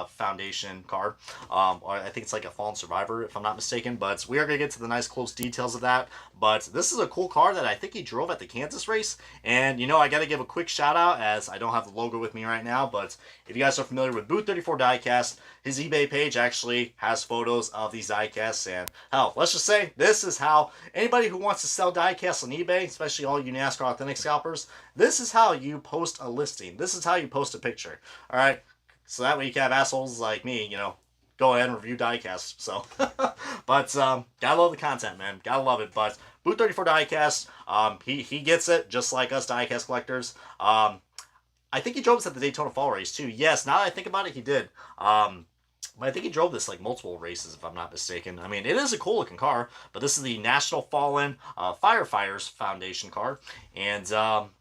Foundation car. Or I think it's like a Fallen Survivor, if I'm not mistaken. But we are going to get to the nice close details of that. But this is a cool car that I think he drove at the Kansas race. And, you know, I got to give a quick shout out, as I don't have the logo with me right now. But if you guys are familiar with Booth 34 Diecast, his eBay page actually has photos of these diecasts. And hell, let's just say this is how anybody who wants to sell diecasts on eBay, especially all you NASCAR Authentic scalpers, this is how you post a listing. This is how you post a picture. All right. So that way you can have assholes like me, you know, go ahead and review diecast. So, but gotta love the content, man. Gotta love it. But Boot 34 Diecast, he gets it just like us diecast collectors. I think he drove this at the Daytona Fall race too. Yes, now that I think about it, he did. But I think he drove this like multiple races, if I'm not mistaken. I mean, it is a cool looking car, but this is the National Fallen Firefighters Foundation car. And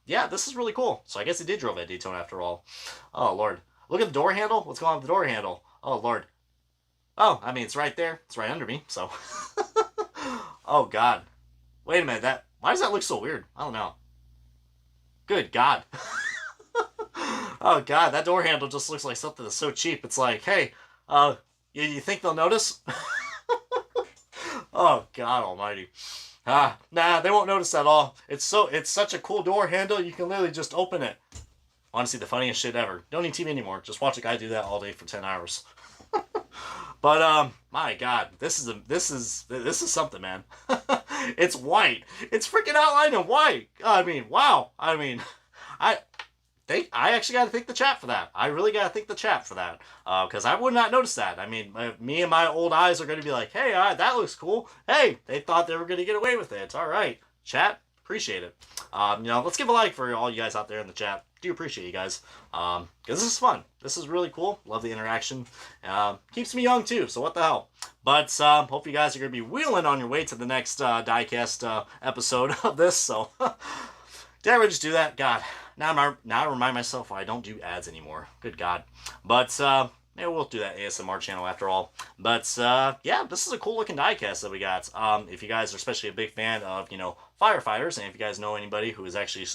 yeah, this is really cool. So I guess he did drove at Daytona after all. Oh, Lord. Look at the door handle. What's going on with the door handle? Oh, Lord. Oh, I mean, it's right there. It's right under me, so. Oh, God. Wait a minute. Why does that look so weird? I don't know. Good God. Oh, God. That door handle just looks like something that's so cheap. It's like, hey, you think they'll notice? Oh, God almighty. Nah, they won't notice at all. It's such a cool door handle, you can literally just open it. Honestly, the funniest shit ever. Don't need TV anymore. Just watch a guy do that all day for 10 hours. But my God, this is something, man. It's white. It's freaking outlined in white. I mean, wow. I mean, I actually got to thank the chat for that. I really got to thank the chat for that, because I would not notice that. I mean, me and my old eyes are going to be like, hey, all right, that looks cool. Hey, they thought they were going to get away with it. All right, chat, appreciate it. You know, let's give a like for all you guys out there in the chat. Do appreciate you guys, because this is fun. This is really cool. Love the interaction. Keeps me young too, so what the hell. But hope you guys are going to be wheeling on your way to the next diecast episode of this. So did I really just do that? God, now I remind myself why I don't do ads anymore. Good God. But maybe we'll do that ASMR channel after all. But yeah, this is a cool looking diecast that we got. If you guys are especially a big fan of, you know, firefighters, and if you guys know anybody who is actually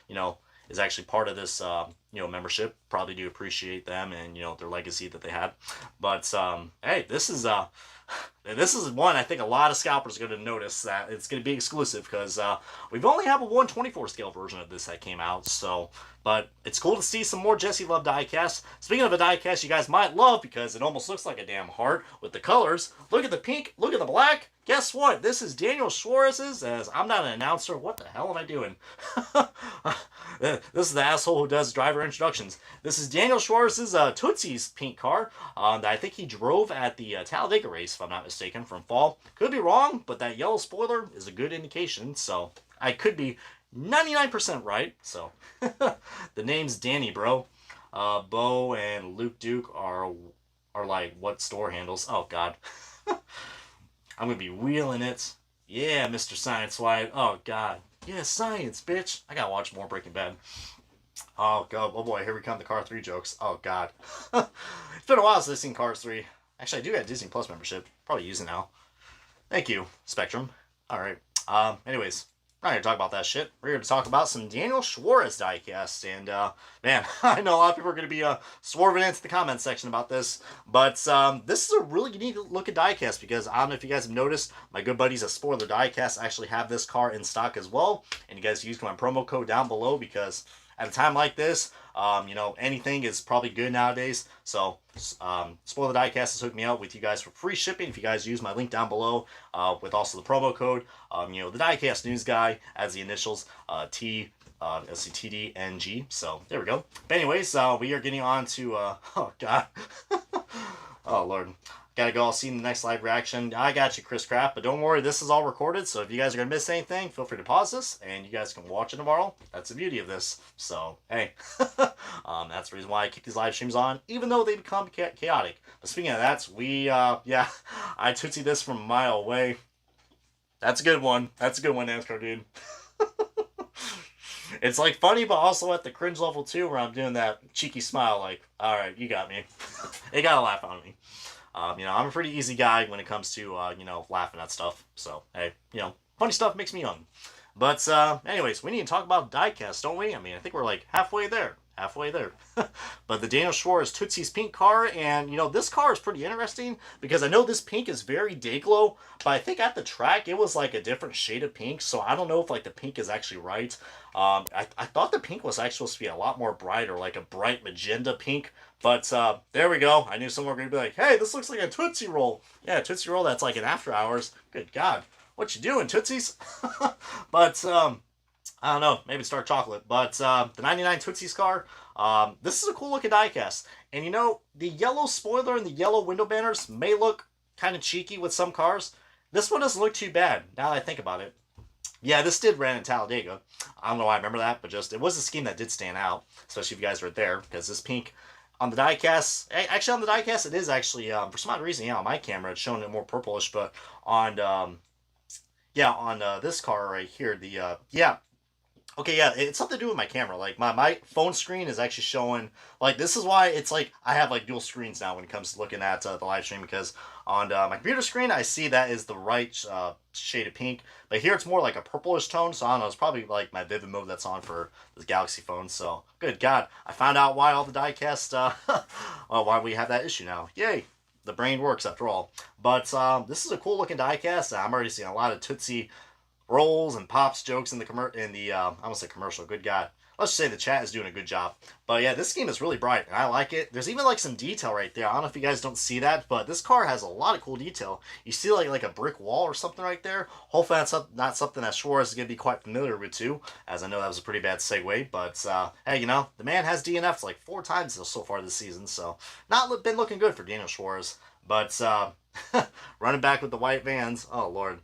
you know, is actually part of this, you know, membership, probably do appreciate them and, you know, their legacy that they had. But hey, this is one I think a lot of scalpers are going to notice that it's going to be exclusive, because we've only have a 1/24 scale version of this that came out. So, but it's cool to see some more Jesse Love diecast. Speaking of a diecast you guys might love, because it almost looks like a damn heart with the colors. Look at the pink, look at the black. Guess what? This is Daniel Suarez's, as I'm not an announcer. What the hell am I doing? This is the asshole who does driver introductions. This is Daniel Suarez's Tootsie's pink car that I think he drove at the Talladega race, if I'm not mistaken, from fall. Could be wrong, but that yellow spoiler is a good indication, so I could be 99% right. So the name's Danny, bro. Bo and Luke Duke are like what store handles? Oh God. I'm gonna be wheeling it. Yeah, Mr. Science White. Oh God. Yeah, science, bitch. I gotta watch more Breaking Bad. Oh God. Oh boy, here we come, the Car 3 jokes. Oh God. It's been a while since I've seen Cars 3. Actually, I do have Disney Plus membership. Probably use it now. Thank you, Spectrum. Alright. Anyways, we're not here to talk about that shit. We're here to talk about some Daniel Suarez diecast. And, man, I know a lot of people are going to be swerving into the comment section about this. But this is a really unique looking diecast, because I don't know if you guys have noticed, my good buddies at Spoiler Diecast actually have this car in stock as well. And you guys use my promo code down below, because at a time like this, you know, anything is probably good nowadays. So, Spoiler Diecast has hooked me out with you guys for free shipping if you guys use my link down below, with also the promo code. You know, the Diecast News Guy as the initials, TDNG. So, there we go. But anyways, we are getting on to, oh God. Oh Lord. Gotta go. I'll see you in the next live reaction. I got you, Chris Kraft. But don't worry, this is all recorded. So if you guys are going to miss anything, feel free to pause this. And you guys can watch it tomorrow. That's the beauty of this. So, hey. That's the reason why I keep these live streams on. Even though they become chaotic. But speaking of that, yeah. I tootsie this from a mile away. That's a good one. That's a good one, Nascar dude. It's like funny, but also at the cringe level too, where I'm doing that cheeky smile, like, all right, you got me. They got a laugh on me. I'm a pretty easy guy when it comes to, laughing at stuff. So, hey, funny stuff makes me young. But, anyways, we need to talk about diecast, don't we? I mean, I think we're like halfway there. But the Daniel Suarez Tootsie's pink car, and, this car is pretty interesting because I know this pink is very Dayglow, but I think at the track it was like a different shade of pink, so I don't know if, like, the pink is actually right. I thought the pink was actually supposed to be a lot more brighter, like a bright magenta pink, but there we go. I knew someone were going to be like, hey, this looks like a Tootsie Roll. Yeah, Tootsie Roll that's like an after hours. Good God. What you doing, Tootsies? But, I don't know, maybe Star Chocolate. But the 99 Tootsie's car, this is a cool looking diecast. And the yellow spoiler and the yellow window banners may look kind of cheeky with some cars. This one doesn't look too bad, now that I think about it. Yeah, this did run in Talladega. I don't know why I remember that, but it was a scheme that did stand out, especially if you guys were there, because this pink on the diecast, actually on the diecast, it is actually, for some odd reason, on my camera, it's showing it more purplish, but on, this car right here, okay, yeah, it's something to do with my camera. Like, my phone screen is actually showing, like, this is why it's like, I have, like, dual screens now when it comes to looking at the live stream, because on my computer screen, I see that is the right shade of pink, but here it's more like a purplish tone, so I don't know, it's probably, like, my vivid mode that's on for this Galaxy phone, so, good God, I found out why all the diecast, why we have that issue now. Yay! The brain works, after all. But, this is a cool looking diecast. I'm already seeing a lot of Tootsie rolls and pops jokes in the I almost said commercial. Good God. Let's just say the chat is doing a good job. But yeah, this game is really bright, and I like it. There's even like some detail right there. I don't know if you guys don't see that, but this car has a lot of cool detail. You see like a brick wall or something right there. Hopefully that's not something that Suarez is going to be quite familiar with too, as I know that was a pretty bad segue. But hey, the man has DNFs like 4 times so far this season, so not been looking good for Daniel Suarez. But running back with the white vans, oh Lord.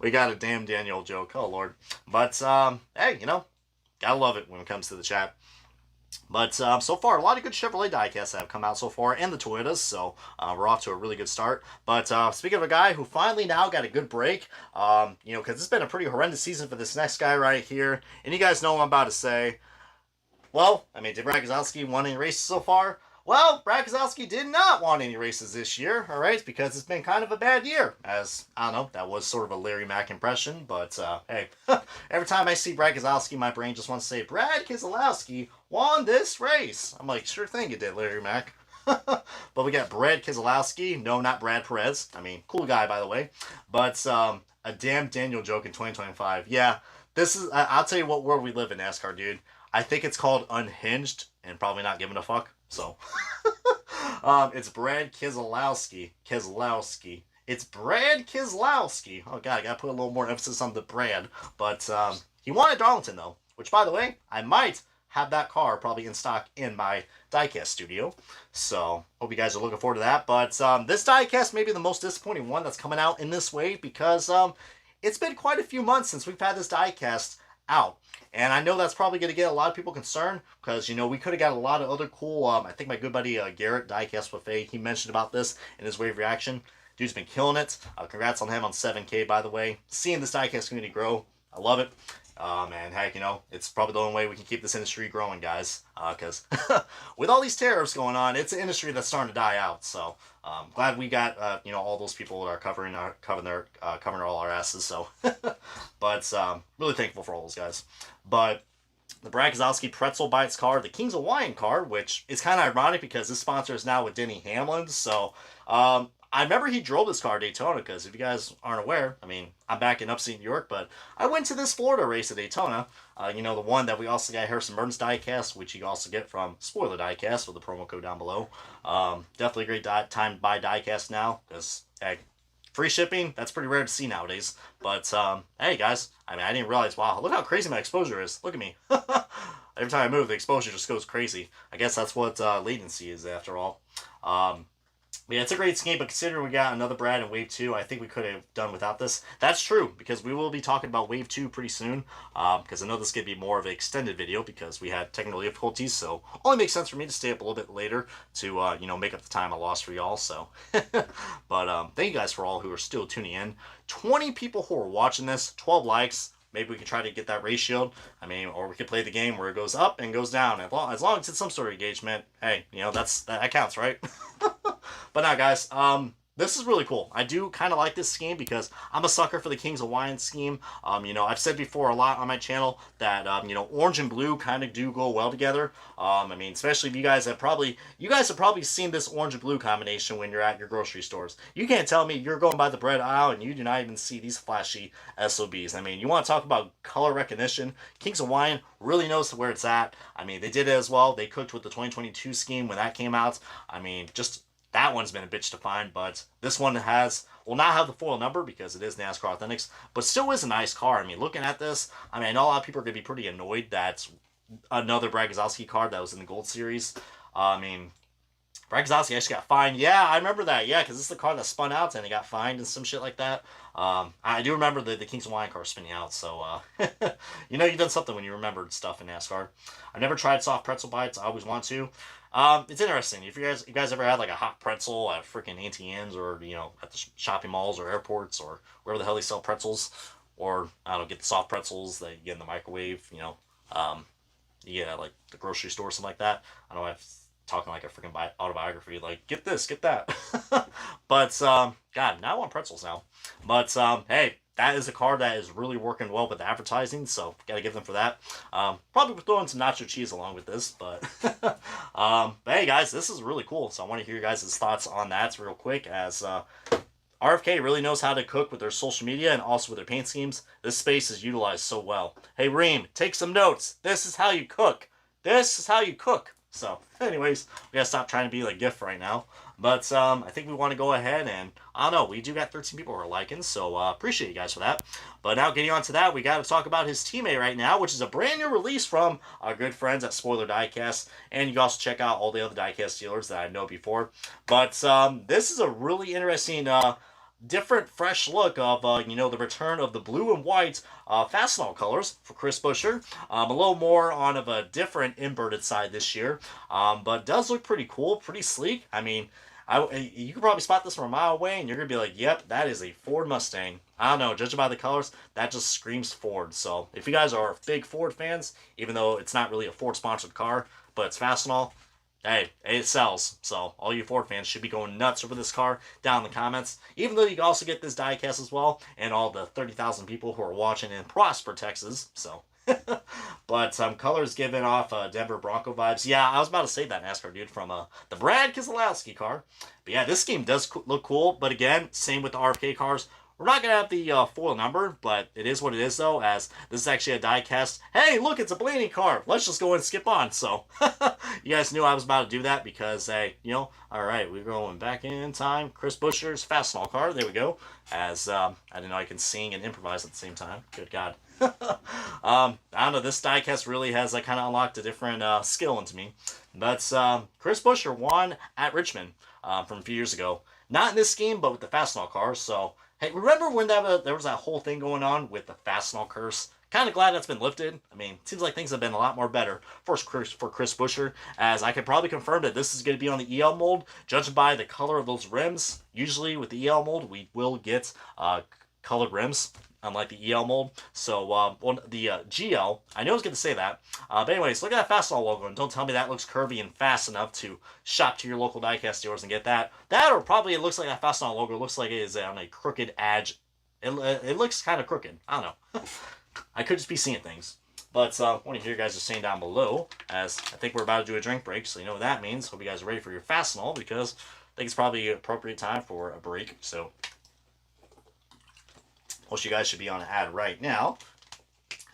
We got a damn Daniel joke. Oh, Lord. But, hey, gotta love it when it comes to the chat. But, so far, a lot of good Chevrolet diecasts have come out so far, and the Toyotas, so we're off to a really good start. But, speaking of a guy who finally now got a good break, because it's been a pretty horrendous season for this next guy right here, and you guys know what I'm about to say. Well, I mean, did Brad Keselowski won any races so far? Well, Brad Keselowski did not want any races this year, alright, because it's been kind of a bad year, as, I don't know, that was sort of a Larry Mack impression, but, hey, every time I see Brad Keselowski, my brain just wants to say, Brad Keselowski won this race. I'm like, sure thing you did, Larry Mack. But we got Brad Keselowski, no, not Brad Perez, I mean, cool guy, by the way, but, a damn Daniel joke in 2025, yeah, this is, I'll tell you what world we live in, NASCAR, dude. I think it's called unhinged, and probably not giving a fuck. So, it's Brad Keselowski. It's Brad Keselowski. Oh, God, I gotta put a little more emphasis on the Brad. But, he won at Darlington, though. Which, by the way, I might have that car probably in stock in my diecast studio. So, hope you guys are looking forward to that. But, this diecast may be the most disappointing one that's coming out in this wave because, it's been quite a few months since we've had this diecast out. And I know that's probably going to get a lot of people concerned because, we could have got a lot of other cool, I think my good buddy Garrett, Diecast Buffet, he mentioned about this in his wave reaction. Dude's been killing it. Congrats on him on 7K, by the way. Seeing this diecast community grow, I love it. And heck, it's probably the only way we can keep this industry growing, guys. Because with all these tariffs going on, it's an industry that's starting to die out. So glad we got all those people that are covering all our asses. So, but really thankful for all those guys. But the Brad Keselowski Pretzel Bites car, the Kings of Hawaiian car, which is kind of ironic because this sponsor is now with Denny Hamlin. So I remember he drove this car at Daytona because if you guys aren't aware, I mean, I'm back in upstate New York, but I went to this Florida race at Daytona. The one that we also got Harrison Burton's diecast, which you also get from Spoiler Diecast with the promo code down below. Definitely a great time to buy diecast now because, hey, free shipping, that's pretty rare to see nowadays. But, hey, guys, I mean, I didn't realize, wow, look how crazy my exposure is. Look at me. Every time I move, the exposure just goes crazy. I guess that's what latency is, after all. Yeah, it's a great scheme, but considering we got another Brad in Wave 2, I think we could have done without this. That's true, because we will be talking about Wave 2 pretty soon, because I know this could be more of an extended video, because we had technical difficulties, so only makes sense for me to stay up a little bit later to, you know, make up the time I lost for y'all, so. But thank you guys for all who are still tuning in. 20 people who are watching this, 12 likes. Maybe we can try to get that ratio. I mean, or we could play the game where it goes up and goes down. As long as it's some sort of engagement, hey, you know, that counts, right? But now, guys, this is really cool. I do kind of like this scheme because I'm a sucker for the Kings of Hawaiian scheme. You know, I've said before a lot on my channel that, you know, orange and blue kind of do go well together. I mean, especially if you guys have probably seen this orange and blue combination when you're at your grocery stores. You can't tell me you're going by the bread aisle and you do not even see these flashy SOBs. I mean, you want to talk about color recognition? Kings of Hawaiian really knows where it's at. I mean, they did it as well. They cooked with the 2022 scheme when that came out. I mean, just that one's been a bitch to find, but this one will not have the foil number because it is NASCAR Authentics, but still is a nice car. I mean, looking at this, I mean, I know a lot of people are going to be pretty annoyed that another Brad Keselowski car that was in the Gold Series. I mean, Brad Keselowski actually got fined. Yeah, I remember that. Yeah, because this is the car that spun out and he got fined and some shit like that. I do remember the Kings of Hawaiian car spinning out, so you know you've done something when you remembered stuff in NASCAR. I've never tried soft pretzel bites. I always want to. It's interesting. If you guys ever had like a hot pretzel at freaking Auntie Anne's or, you know, at the shopping malls or airports or wherever the hell they sell pretzels, or I don't know, get the soft pretzels that you get in the microwave, you know, yeah, like the grocery store or something like that. I don't know if talking like a freaking autobiography, like get this, get that. But God, now I want pretzels now. But hey, that is a car that is really working well with advertising, so gotta give them for that. Probably throwing some nacho cheese along with this, but but hey guys, this is really cool. So I want to hear your guys' thoughts on that real quick, as RFK really knows how to cook with their social media and also with their paint schemes. This space is utilized so well. Hey Reem, take some notes. This is how you cook. This is how you cook. So, anyways, we gotta stop trying to be like GIF right now. But I think we want to go ahead and, I don't know, we do got 13 people who are liking, so appreciate you guys for that. But now getting on to that, we got to talk about his teammate right now, which is a brand new release from our good friends at Spoiler Diecast. And you can also check out all the other diecast dealers that I know before. But this is a really interesting different, fresh look of, you know, the return of the blue and white Fastenal colors for Chris Buescher. A little more on of a different inverted side this year, but does look pretty cool, pretty sleek. I mean, you could probably spot this from a mile away, and you're going to be like, yep, that is a Ford Mustang. I don't know, judging by the colors, that just screams Ford. So if you guys are big Ford fans, even though it's not really a Ford-sponsored car, but it's Fastenal, hey, it sells. So all you Ford fans should be going nuts over this car down in the comments. Even though you can also get this diecast as well, and all the 30,000 people who are watching in Prosper, Texas. So, but colors giving off Denver Bronco vibes. Yeah, I was about to say that NASCAR dude from the Brad Keselowski car. But yeah, this scheme does look cool. But again, same with the RFK cars. We're not going to have the foil number, but it is what it is, though, as this is actually a die-cast. Hey, look, it's a Blaney car. Let's just go and skip on. So, you guys knew I was about to do that because, hey, you know, all right, we're going back in time. Chris Buescher's Fastenal car. There we go. As, I didn't know I can sing and improvise at the same time. Good God. I don't know, this diecast really has kind of unlocked a different skill into me. But Chris Buescher won at Richmond from a few years ago. Not in this scheme, but with the Fastenal car. So, hey, remember when there was that whole thing going on with the Fastenal curse? Kind of glad that's been lifted. I mean, it seems like things have been a lot more better for Chris Buescher, as I can probably confirm that this is going to be on the EL mold. Judging by the color of those rims, usually with the EL mold, we will get colored rims, unlike the EL mold. So, the GL, I knew I was going to say that. But anyways, look at that Fastenal logo, and don't tell me that looks curvy and fast enough to shop to your local diecast stores and get that. That, or probably it looks like that Fastenal logo looks like it is on a crooked edge. It looks kind of crooked. I don't know. I could just be seeing things. But I want to hear you guys are saying down below, as I think we're about to do a drink break, so you know what that means. Hope you guys are ready for your Fastenal, because I think it's probably an appropriate time for a break. So, most of you guys should be on an ad right now,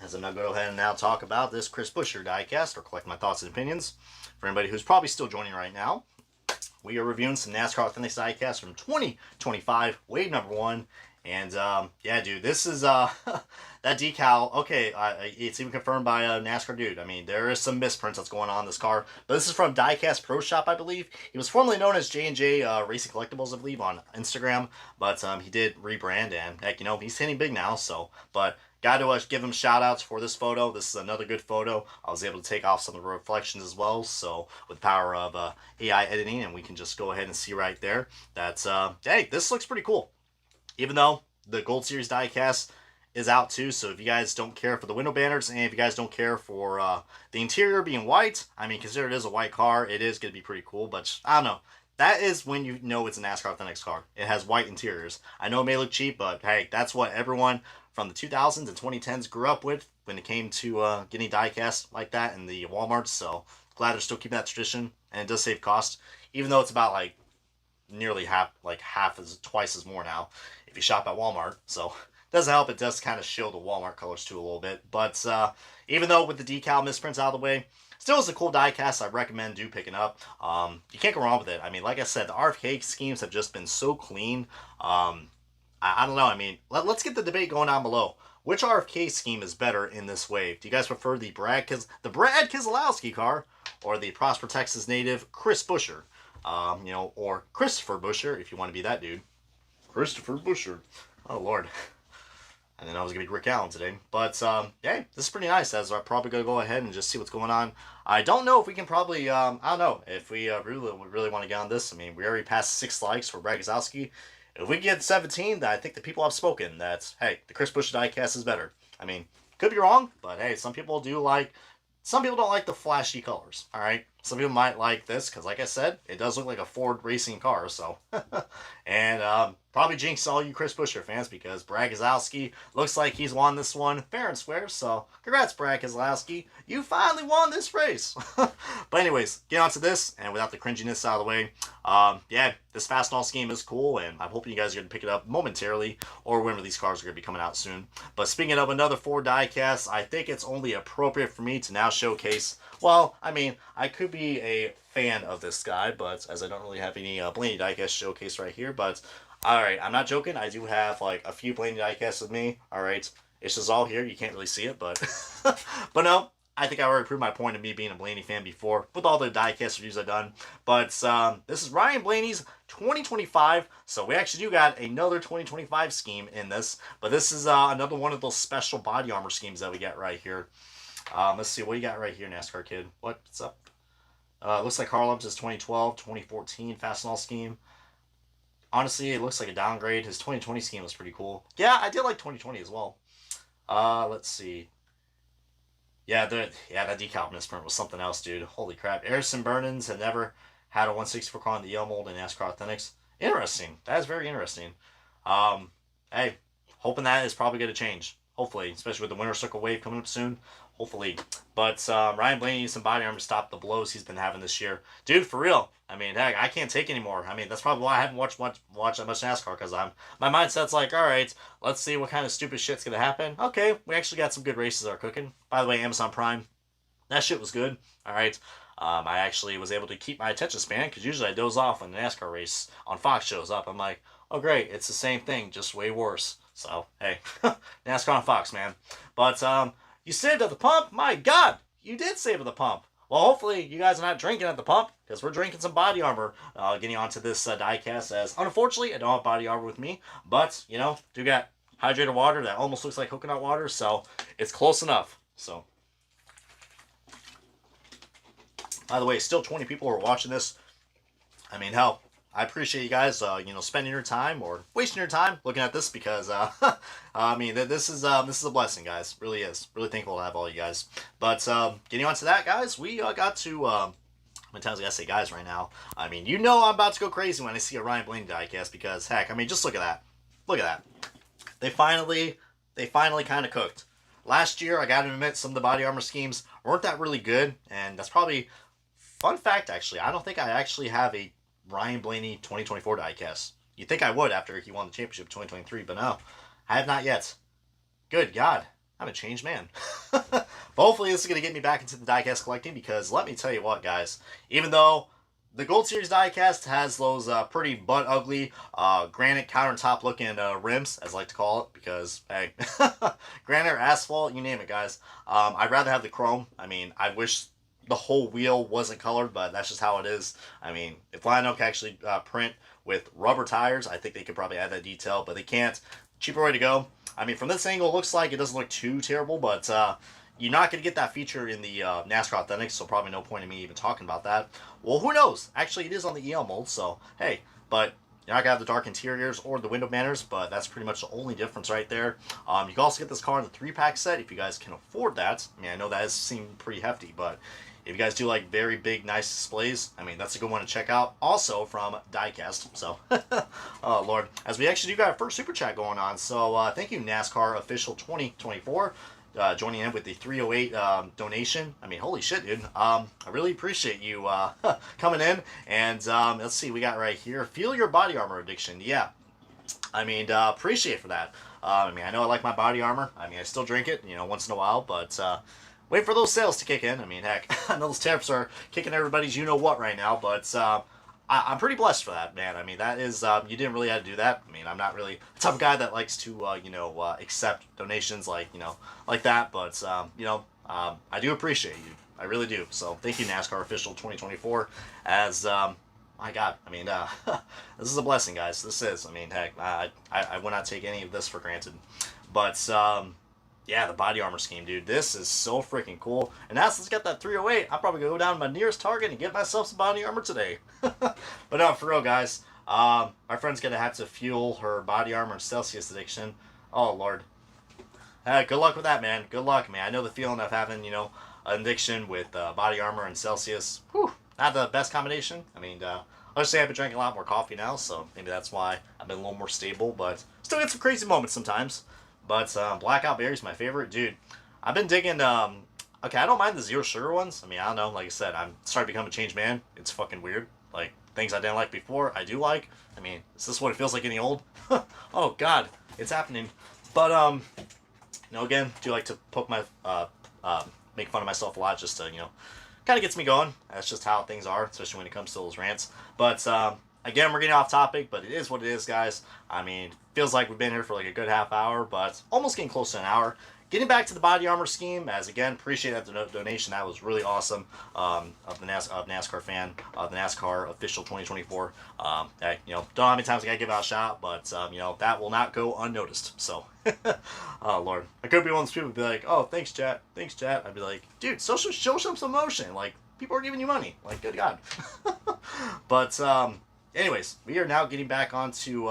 as I'm going to go ahead and now talk about this Chris Buescher diecast, or collect my thoughts and opinions. For anybody who's probably still joining right now, we are reviewing some NASCAR Authentics diecast from 2025, wave number 1, And yeah, dude, this is that decal. Okay, it's even confirmed by a NASCAR dude. I mean, there is some misprints that's going on in this car, but this is from Diecast Pro Shop, I believe. He was formerly known as J&J Racing Collectibles, I believe, on Instagram, but he did rebrand, and heck, he's hitting big now. So, but got to give him shout outs for this photo. This is another good photo. I was able to take off some of the reflections as well. So with the power of AI editing, and we can just go ahead and see right there. That's hey, this looks pretty cool. Even though the Gold Series diecast is out too, so if you guys don't care for the window banners, and if you guys don't care for the interior being white, I mean, consider it is a white car, it is going to be pretty cool, but I don't know. That is when you know it's a NASCAR Authentics car. It has white interiors. I know it may look cheap, but hey, that's what everyone from the 2000s and 2010s grew up with when it came to getting diecast like that in the Walmarts, so glad they're still keeping that tradition, and it does save cost, even though it's about like nearly twice as more now if you shop at Walmart. So it doesn't help. It does kind of show the Walmart colors too a little bit. But even though with the decal misprints out of the way, still is a cool diecast. I recommend do picking up. You can't go wrong with it. I mean, like I said, the RFK schemes have just been so clean. I don't know. I mean, let's get the debate going down below. Which RFK scheme is better in this wave? Do you guys prefer the Brad Keselowski car or the Prosper, Texas native Chris Buescher? Or Christopher Buescher, if you want to be that dude. Christopher Buescher. Oh, Lord. I didn't know I was going to be Rick Allen today. But, yeah, this is pretty nice, as I'm probably going to go ahead and just see what's going on. I don't know if we can probably, I don't know, if we really want to get on this. I mean, we already passed 6 likes for Brad Keselowski. If we get 17, then I think the people have spoken that, hey, the Chris Buescher diecast is better. I mean, could be wrong, but hey, some people don't like the flashy colors, alright? Some people might like this, because like I said, it does look like a Ford racing car, so. And probably jinx all you Chris Buescher fans, because Brad Keselowski looks like he's won this one fair and square, so congrats, Brad Keselowski. You finally won this race. But anyways, get on to this, and without the cringiness out of the way, yeah, this Fast and All scheme is cool, and I'm hoping you guys are going to pick it up momentarily, or whenever these cars are going to be coming out soon. But speaking of another Ford diecast, I think it's only appropriate for me to now showcase, well, I mean, I could be a fan of this guy, but as I don't really have any Blaney diecast showcase right here, but alright, I'm not joking, I do have like a few Blaney diecasts with me, alright, it's just all here, you can't really see it, but but no, I think I already proved my point of me being a Blaney fan before, with all the diecast reviews I've done, but this is Ryan Blaney's 2025, so we actually do got another 2025 scheme in this, but this is another one of those special body armor schemes that we get right here. Let's see, what you got right here, NASCAR kid? What's up? Looks like Carl Lump's 2012, 2014 Fast and All scheme. Honestly, it looks like a downgrade. His 2020 scheme was pretty cool. Yeah, I did like 2020 as well. Let's see. Yeah, that decal misprint was something else, dude. Holy crap. Harrison Burnens had never had a 164 car in the yellow mold in NASCAR Authentics. Interesting. That is very interesting. Hey, hoping that is probably going to change. Hopefully, especially with the Winter Circle Wave coming up soon. Hopefully. But Ryan Blaney needs some body armor to stop the blows he's been having this year. Dude, for real. I mean, heck, I can't take anymore. I mean, that's probably why I haven't watched that much NASCAR, because my mindset's like, alright, let's see what kind of stupid shit's going to happen. Okay, we actually got some good races that are cooking. By the way, Amazon Prime, that shit was good. Alright. I actually was able to keep my attention span, because usually I doze off when the NASCAR race on Fox shows up. I'm like, oh great, it's the same thing, just way worse. So, hey, NASCAR on Fox, man. But, you saved at the pump? My God, you did save at the pump. Well, hopefully you guys are not drinking at the pump, because we're drinking some body armor getting onto this diecast, as unfortunately I don't have body armor with me, but, do got hydrated water that almost looks like coconut water, so it's close enough. So, by the way, still 20 people are watching this. I mean, hell, I appreciate you guys, spending your time or wasting your time looking at this, because, I mean, this is a blessing, guys. Really is. Really thankful to have all you guys. But, getting on to that, guys, we got to, how many times I gotta say guys right now? I mean, I'm about to go crazy when I see a Ryan Blaney diecast, because, heck, I mean, just look at that. Look at that. They finally kind of cooked. Last year, I gotta admit, some of the body armor schemes weren't that really good, and that's probably, fun fact, actually, I don't think I actually have a Ryan Blaney 2024 diecast. You'd think I would after he won the championship 2023, but no. I have not yet. Good God. I'm a changed man. But hopefully this is going to get me back into the diecast collecting, because let me tell you what, guys. Even though The Gold Series diecast has those pretty butt ugly granite countertop looking rims, as I like to call it, because hey, granite or asphalt, you name it, guys. I'd rather have the chrome. I mean, I wish the whole wheel wasn't colored, but that's just how it is. I mean, if Lionel can actually print with rubber tires, I think they could probably add that detail, but they can't. Cheaper way to go. I mean, from this angle, it looks like it doesn't look too terrible, but you're not going to get that feature in the NASCAR Authentics, so probably no point in me even talking about that. Well, who knows? Actually, it is on the EL mold, so hey, but you're not going to have the dark interiors or the window banners, but that's pretty much the only difference right there. You can also get this car in the 3-pack set if you guys can afford that. I mean, I know that has seemed pretty hefty, but if you guys do like very big, nice displays, I mean, that's a good one to check out. Also from Diecast. So, oh, Lord. As we actually do got our first super chat going on. So, thank you, NASCAR Official 2024. Joining in with the 308 donation. I mean, holy shit, dude. I really appreciate you coming in. And let's see, we got right here. Feel your body armor addiction. Yeah. I mean, appreciate for that. I mean, I know I like my body armor. I mean, I still drink it, you know, once in a while, but wait for those sales to kick in. I mean, heck, I know those tariffs are kicking everybody's you-know-what right now, but I'm pretty blessed for that, man. I mean, that is, you didn't really have to do that. I mean, I'm not really the type of guy that likes to, accept donations like, like that, but, I do appreciate you. I really do. So, thank you, NASCAR Official 2024, as, my God, I mean, this is a blessing, guys. This is, I mean, heck, I would not take any of this for granted. But, yeah, the body armor scheme, dude. This is so freaking cool. And as let's get that 308, I'll probably go down to my nearest Target and get myself some body armor today. But no, for real, guys. My friend's going to have to fuel her body armor and Celsius addiction. Oh, Lord. Good luck with that, man. Good luck, man. I know the feeling of having, an addiction with body armor and Celsius. Whew. Not the best combination. I mean, let's say I've been drinking a lot more coffee now, so maybe that's why I've been a little more stable. But still get some crazy moments sometimes. But Blackout Berry's my favorite. Dude, I've been digging, okay, I don't mind the zero sugar ones. I mean, I don't know, like I said, I'm starting to become a changed man. It's fucking weird. Like, things I didn't like before, I do like. I mean, is this what it feels like getting old? Oh, God, it's happening. But, again, do like to poke my, make fun of myself a lot just to, kind of gets me going. That's just how things are, especially when it comes to those rants. But, again, we're getting off topic, but it is what it is, guys. I mean, feels like we've been here for like a good half hour, but almost getting close to an hour. Getting back to the body armor scheme, as again, appreciate that donation. That was really awesome. Of the NASCAR fan, of the NASCAR Official 2024. Hey, don't know how many times I gotta give out a shout, but that will not go unnoticed. So, oh Lord, I could be one of those people who'd be like, oh, thanks, chat. I'd be like, dude, show some emotion. Like, people are giving you money. Like, good God. But anyways, we are now getting back onto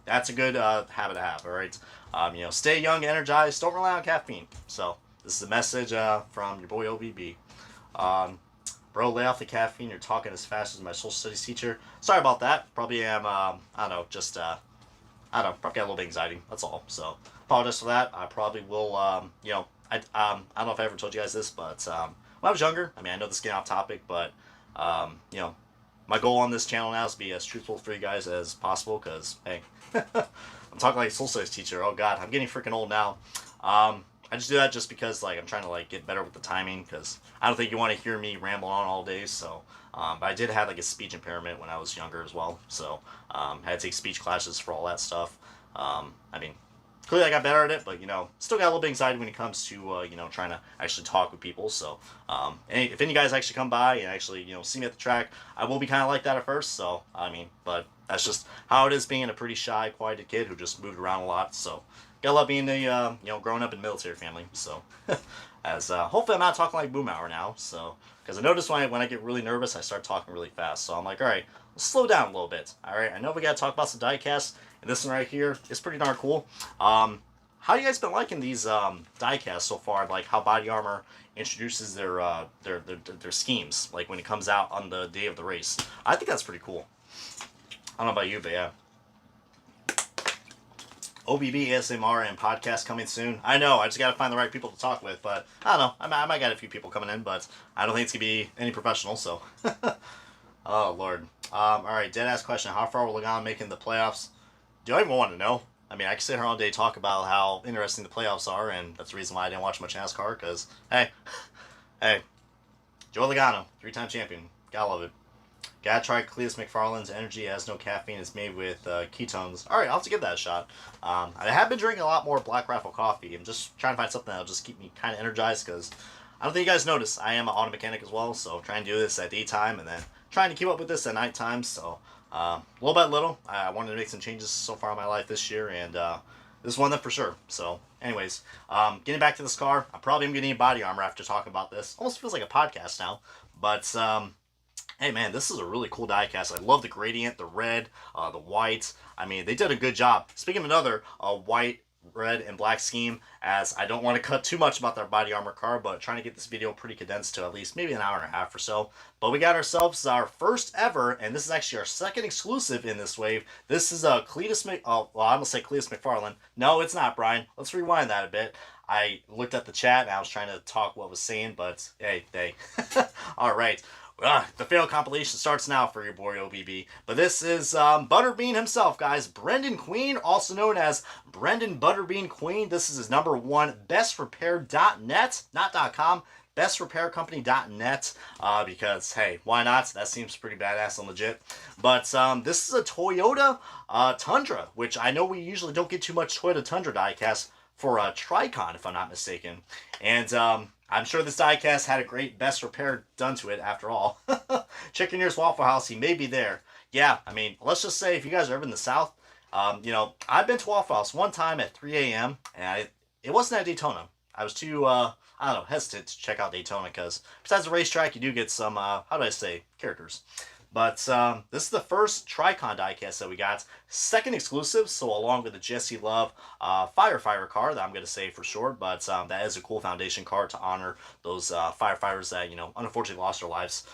that's a good habit to have, all right? Stay young, energized, don't rely on caffeine. So, this is a message from your boy OBB. Bro, lay off the caffeine. You're talking as fast as my social studies teacher. Sorry about that. Probably am, I don't know, probably got a little bit of anxiety. That's all. So, apologize for that. I probably will, I don't know if I ever told you guys this, but when I was younger, I mean, I know this is getting off topic, but, my goal on this channel now is to be as truthful for you guys as possible, because, hey, I'm talking like a social studies teacher. Oh, God, I'm getting freaking old now. I just do that just because, like, I'm trying to, like, get better with the timing, because I don't think you want to hear me ramble on all day, so, but I did have, like, a speech impairment when I was younger as well, so, I had to take speech classes for all that stuff. I mean, clearly I got better at it, but, still got a little bit of anxiety when it comes to, trying to actually talk with people. So, if any guys actually come by and actually, see me at the track, I will be kind of like that at first. So, I mean, but that's just how it is being a pretty shy, quiet kid who just moved around a lot. So, gotta love being a, growing up in a military family. So, as, hopefully I'm not talking like Boomhauer now. So, because I notice when I get really nervous, I start talking really fast. So, I'm like, all right, let's slow down a little bit. All right, I know we gotta talk about some diecasts. And this one right here is pretty darn cool. How you guys been liking these diecasts so far? Like how Body Armor introduces their schemes, like when it comes out on the day of the race. I think that's pretty cool. I don't know about you, but yeah. OBB, ASMR, and podcast coming soon. I know, I just gotta find the right people to talk with, but I don't know. I might get a few people coming in, but I don't think it's gonna be any professional, so. Oh, Lord. Alright, dead-ass question. How far will Logano make in the playoffs? Do I even want to know? I mean, I could sit here all day talk about how interesting the playoffs are, and that's the reason why I didn't watch much NASCAR, because, hey, Joe Logano, 3-time champion. Gotta love it. Gotta try Cletus McFarland's energy has no caffeine. It's made with ketones. All right, I'll have to give that a shot. I have been drinking a lot more Black Rifle coffee. I'm just trying to find something that'll just keep me kind of energized because I don't think you guys notice I am an auto mechanic as well. So trying to do this at daytime and then trying to keep up with this at nighttime. So little by little, I wanted to make some changes so far in my life this year, and this is one of them for sure. So, anyways, getting back to this car, I probably am going to need body armor after talking about this. Almost feels like a podcast now, but hey man, this is a really cool diecast. I love the gradient, the red, the white. I mean, they did a good job. Speaking of another white, red, and black scheme, as I don't want to cut too much about their body armor car, but trying to get this video pretty condensed to at least maybe an hour and a half or so. But we got ourselves our first ever, and this is actually our second exclusive in this wave. This is a Cletus well, I'm gonna say Cletus McFarland. No, it's not, Brian. Let's rewind that a bit. I looked at the chat and I was trying to talk what was saying, but hey, all right. The fail compilation starts now for your boy OBB. But this is Butterbean himself, guys. Brenden Queen, also known as Brenden Butterbean Queen. This is his #1 bestrepair.net, not .com, bestrepaircompany.net, because, hey, why not? That seems pretty badass and legit. But this is a Toyota Tundra, which I know we usually don't get too much Toyota Tundra diecast for a Tricon, if I'm not mistaken. And I'm sure this diecast had a great best repair done to it after all. Chicken Ears Waffle House, he may be there. Yeah, I mean, let's just say if you guys are ever in the South, you know, I've been to Waffle House one time at 3 a.m. and it wasn't at Daytona. I was too, I don't know, hesitant to check out Daytona because besides the racetrack, you do get some, how do I say, characters. But this is the first Tricon diecast that we got. Second exclusive, so along with the Jesse Love firefighter car that I'm going to say for short. But that is a cool foundation car to honor those firefighters that, you know, unfortunately lost their lives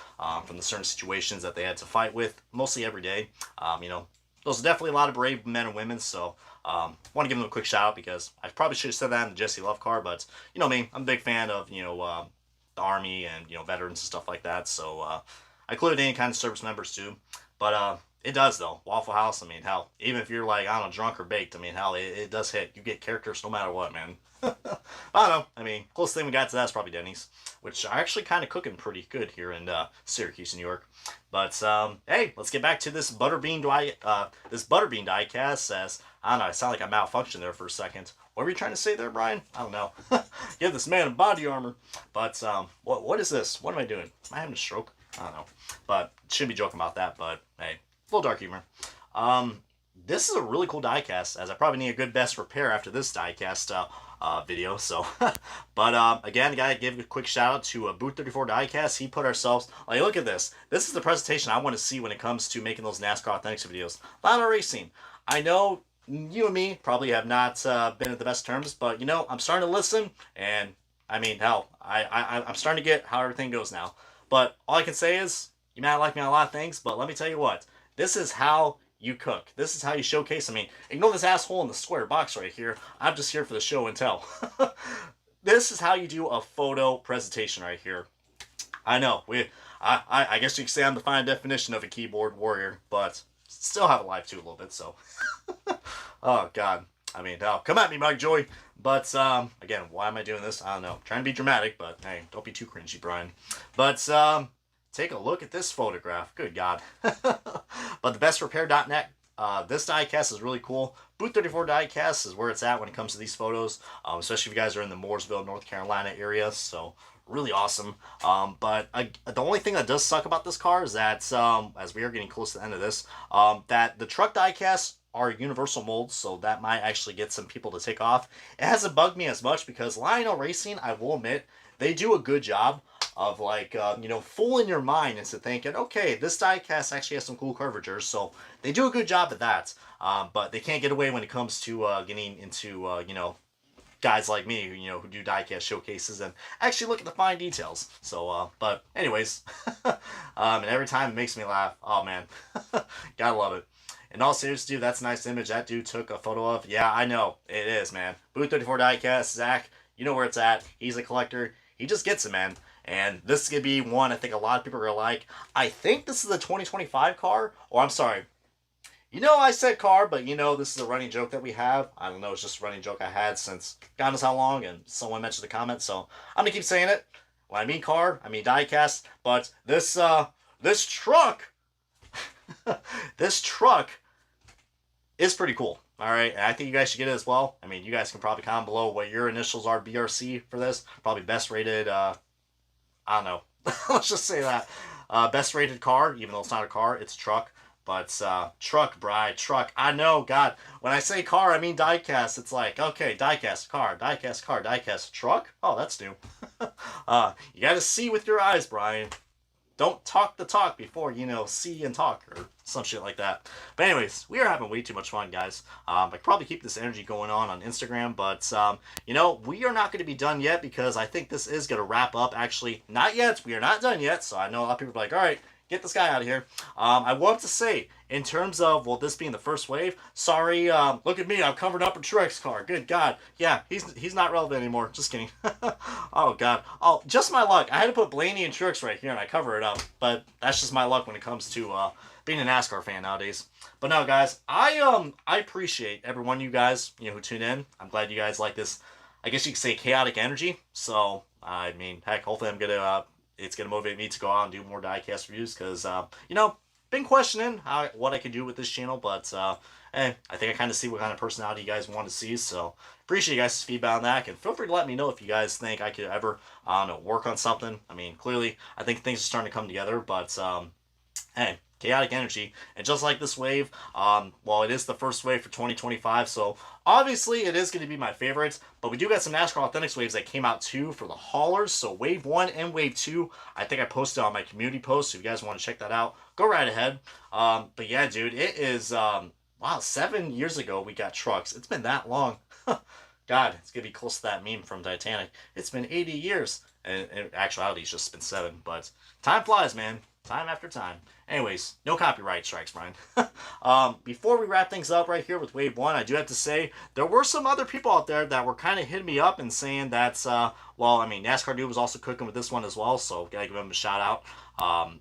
from the certain situations that they had to fight with mostly every day. You know, those are definitely a lot of brave men and women. So want to give them a quick shout out because I probably should have said that in the Jesse Love car. But, you know me, I'm a big fan of, you know, the Army and, you know, veterans and stuff like that. So I included any kind of service members too. But it does though. Waffle House, I mean, hell, even if you're like, I don't know, drunk or baked, I mean, hell, it does hit. You get characters no matter what, man. I don't know. I mean, closest thing we got to that is probably Denny's, which are actually kind of cooking pretty good here in Syracuse, New York. But hey, let's get back to this Butterbean diecast. As I don't know, I sound like I malfunctioned there for a second. What were you trying to say there, Brian? I don't know. Give this man a body armor. But what is this? What am I doing? Am I having a stroke? I don't know. But shouldn't be joking about that. But hey, a little dark humor. This is a really cool diecast, as I probably need a good best repair after this diecast video. So, but again, gotta give a quick shout out to Boot 34 Diecast. He put ourselves, like, look at this. This is the presentation I want to see when it comes to making those NASCAR Authentics videos. Lana Racing. I know you and me probably have not been at the best terms, but you know, I'm starting to listen, and I mean, hell, I'm starting to get how everything goes now. But all I can say is, you may not like me on a lot of things, but let me tell you what, this is how you cook. This is how you showcase. I mean, ignore this asshole in the square box right here. I'm just here for the show and tell. This is how you do a photo presentation right here. I know, I guess you could say I'm the fine definition of a keyboard warrior, but still have a life too a little bit, so. Oh, God. I mean, no, come at me, Mike Joy. But, again, why am I doing this? I don't know. Trying to be dramatic, but, hey, don't be too cringy, Brian. But, take a look at this photograph. Good God. But the bestrepair.net, this diecast is really cool. Boot 34 diecast is where it's at when it comes to these photos, especially if you guys are in the Mooresville, North Carolina area. So, really awesome. But the only thing that does suck about this car is that, as we are getting close to the end of this, that the truck diecast are universal molds, so that might actually get some people to take off. It hasn't bugged me as much because Lionel Racing, I will admit, they do a good job of, like, you know, fooling your mind into thinking, okay, this diecast actually has some cool curvatures, so they do a good job at that. But they can't get away when it comes to getting into, you know, guys like me, you know, who do diecast showcases and actually look at the fine details. So, but anyways, and every time it makes me laugh. Oh, man. Gotta love it. In all seriousness, dude, that's a nice image that dude took a photo of. Yeah, I know. It is, man. Boot 34 diecast, Zach, you know where it's at. He's a collector. He just gets it, man. And this is going to be one I think a lot of people are going to like. I think this is the 2025 car. Or, I'm sorry. You know I said car, but you know this is a running joke that we have. I don't know, it's just a running joke I had since God knows how long, and someone mentioned the comment, so I'm going to keep saying it. When I mean car, I mean diecast. But this truck this truck is pretty cool. All right, and I think you guys should get it as well. I mean, you guys can probably comment below what your initials are, BRC, for this. Probably best rated, I don't know. Let's just say that. Best rated car, even though it's not a car, it's a truck. But truck, Bry, truck. I know, God. When I say car, I mean diecast. It's like, okay, diecast, car, diecast, truck. Oh, that's new. You got to see with your eyes, Brian. Don't talk the talk before, you know, see and talk, or some shit like that. But anyways, we are having way too much fun, guys. I could probably keep this energy going on Instagram, but, you know, we are not going to be done yet, because I think this is going to wrap up. Actually, not yet. We are not done yet, so I know a lot of people are like, all right, get this guy out of here. I want to say, in terms of, well, this being the first wave, sorry, look at me, I'm covered up in Truex car. Good God. Yeah, he's not relevant anymore. Just kidding. Oh, God. Oh, just my luck. I had to put Blaney and Truex right here, and I cover it up. But that's just my luck when it comes to being a NASCAR fan nowadays. But no, guys, I appreciate every one of you guys, you know, who tune in. I'm glad you guys like this, I guess you could say, chaotic energy. So, I mean, heck, hopefully I'm going to... it's going to motivate me to go out and do more diecast reviews, because, you know, been questioning what I could do with this channel, but, hey, I think I kind of see what kind of personality you guys want to see, so appreciate you guys' feedback on that, and feel free to let me know if you guys think I could ever, I don't know, work on something. I mean, clearly, I think things are starting to come together, but, hey, chaotic energy, and just like this wave, well, it is the first wave for 2025, so obviously it is going to be my favorites, but we do got some NASCAR Authentics waves that came out too for the haulers, so wave 1 and wave 2, I think I posted on my community post, so if you guys want to check that out, go right ahead. But yeah, dude, it is, wow, 7 years ago we got trucks. It's been that long. God, it's going to be close to that meme from Titanic. It's been 80 years, and in actuality it's just been 7, but time flies, man. Time after time. Anyways, no copyright strikes, Brian. Before we wrap things up right here with Wave 1, I do have to say, there were some other people out there that were kind of hitting me up and saying that, well, I mean, NASCAR Dude was also cooking with this one as well, so gotta give him a shout out.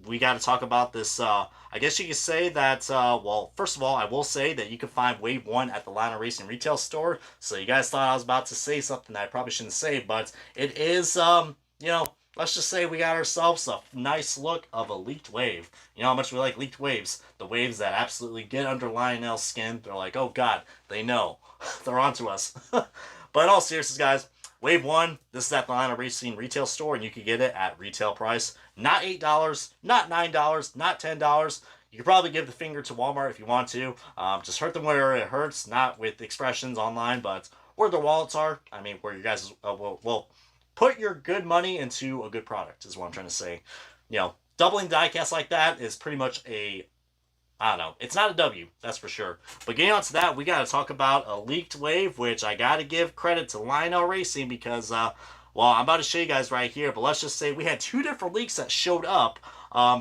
We got to talk about this, I guess you could say that, well, first of all, I will say that you can find Wave 1 at the Lana Racing retail store, so you guys thought I was about to say something that I probably shouldn't say, but it is, you know, let's just say we got ourselves a nice look of a leaked wave. You know how much we like leaked waves? The waves that absolutely get under Lionel's skin. They're like, oh God, they know. They're onto us. But in all seriousness, guys, Wave 1, this is at the Lionel Racing retail store, and you can get it at retail price. Not $8, not $9, not $10. You could probably give the finger to Walmart if you want to. Just hurt them where it hurts, not with expressions online, but where their wallets are. I mean, where you guys will put your good money into a good product is what I'm trying to say. You know, doubling diecast like that is pretty much a, I don't know, it's not a W, that's for sure. But getting on to that, we got to talk about a leaked wave, which I got to give credit to Lionel Racing because, well, I'm about to show you guys right here, but let's just say we had 2 different leaks that showed up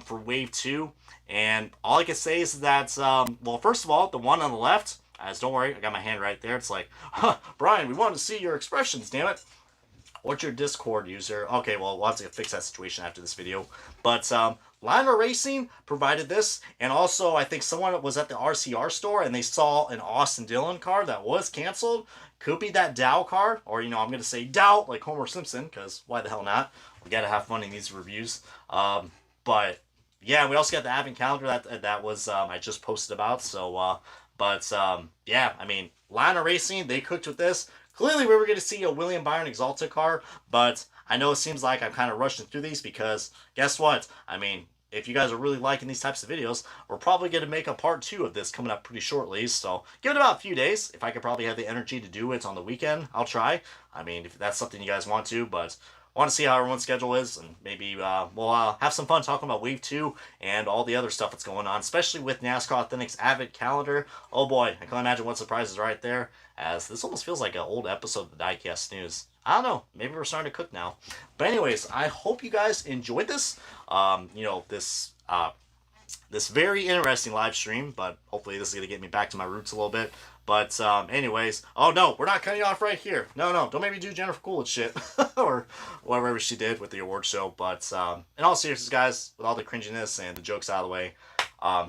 for Wave 2. And all I can say is that, well, first of all, the one on the left, as don't worry, I got my hand right there. It's like, huh, Brian, we want to see your expressions, damn it. What's your Discord user? Okay, well, we'll have to fix that situation after this video. But Lionel Racing provided this, and also I think someone was at the RCR store and they saw an Austin Dillon car that was canceled. Could be that Dow car, or, you know, I'm going to say Dow, like Homer Simpson, because why the hell not? We got to have fun in these reviews. But, yeah, we also got the advent calendar that was I just posted about. So, yeah, I mean, Lionel Racing, they cooked with this. Clearly, we were going to see a William Byron Exalted car, but I know it seems like I'm kind of rushing through these because, guess what? I mean, if you guys are really liking these types of videos, we're probably going to make a part 2 of this coming up pretty shortly, so give it about a few days. If I could probably have the energy to do it on the weekend, I'll try. I mean, if that's something you guys want to, but I want to see how everyone's schedule is, and maybe we'll have some fun talking about Wave 2 and all the other stuff that's going on, especially with NASCAR Authentics Advent Calendar. Oh boy, I can't imagine what surprises right there, as this almost feels like an old episode of the Diecast News. I don't know, maybe we're starting to cook now. But anyways, I hope you guys enjoyed this, you know, this very interesting live stream, but hopefully this is going to get me back to my roots a little bit. But anyways, oh no, we're not cutting off right here. No, don't make me do Jennifer Coolidge shit or whatever she did with the award show. But in all seriousness, guys, with all the cringiness and the jokes out of the way,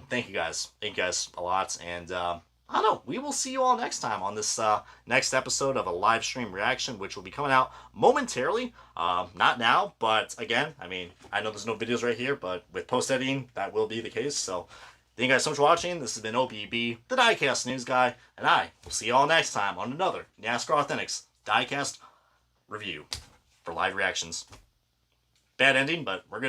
thank you guys a lot. And I I don't know. We will see you all next time on this next episode of a live stream reaction, which will be coming out momentarily. Not now, but again, I mean, I know there's no videos right here, but with post-editing, that will be the case. So thank you guys so much for watching. This has been OBB, the Diecast News Guy, and I will see you all next time on another NASCAR Authentics Diecast review for live reactions. Bad ending, but we're good.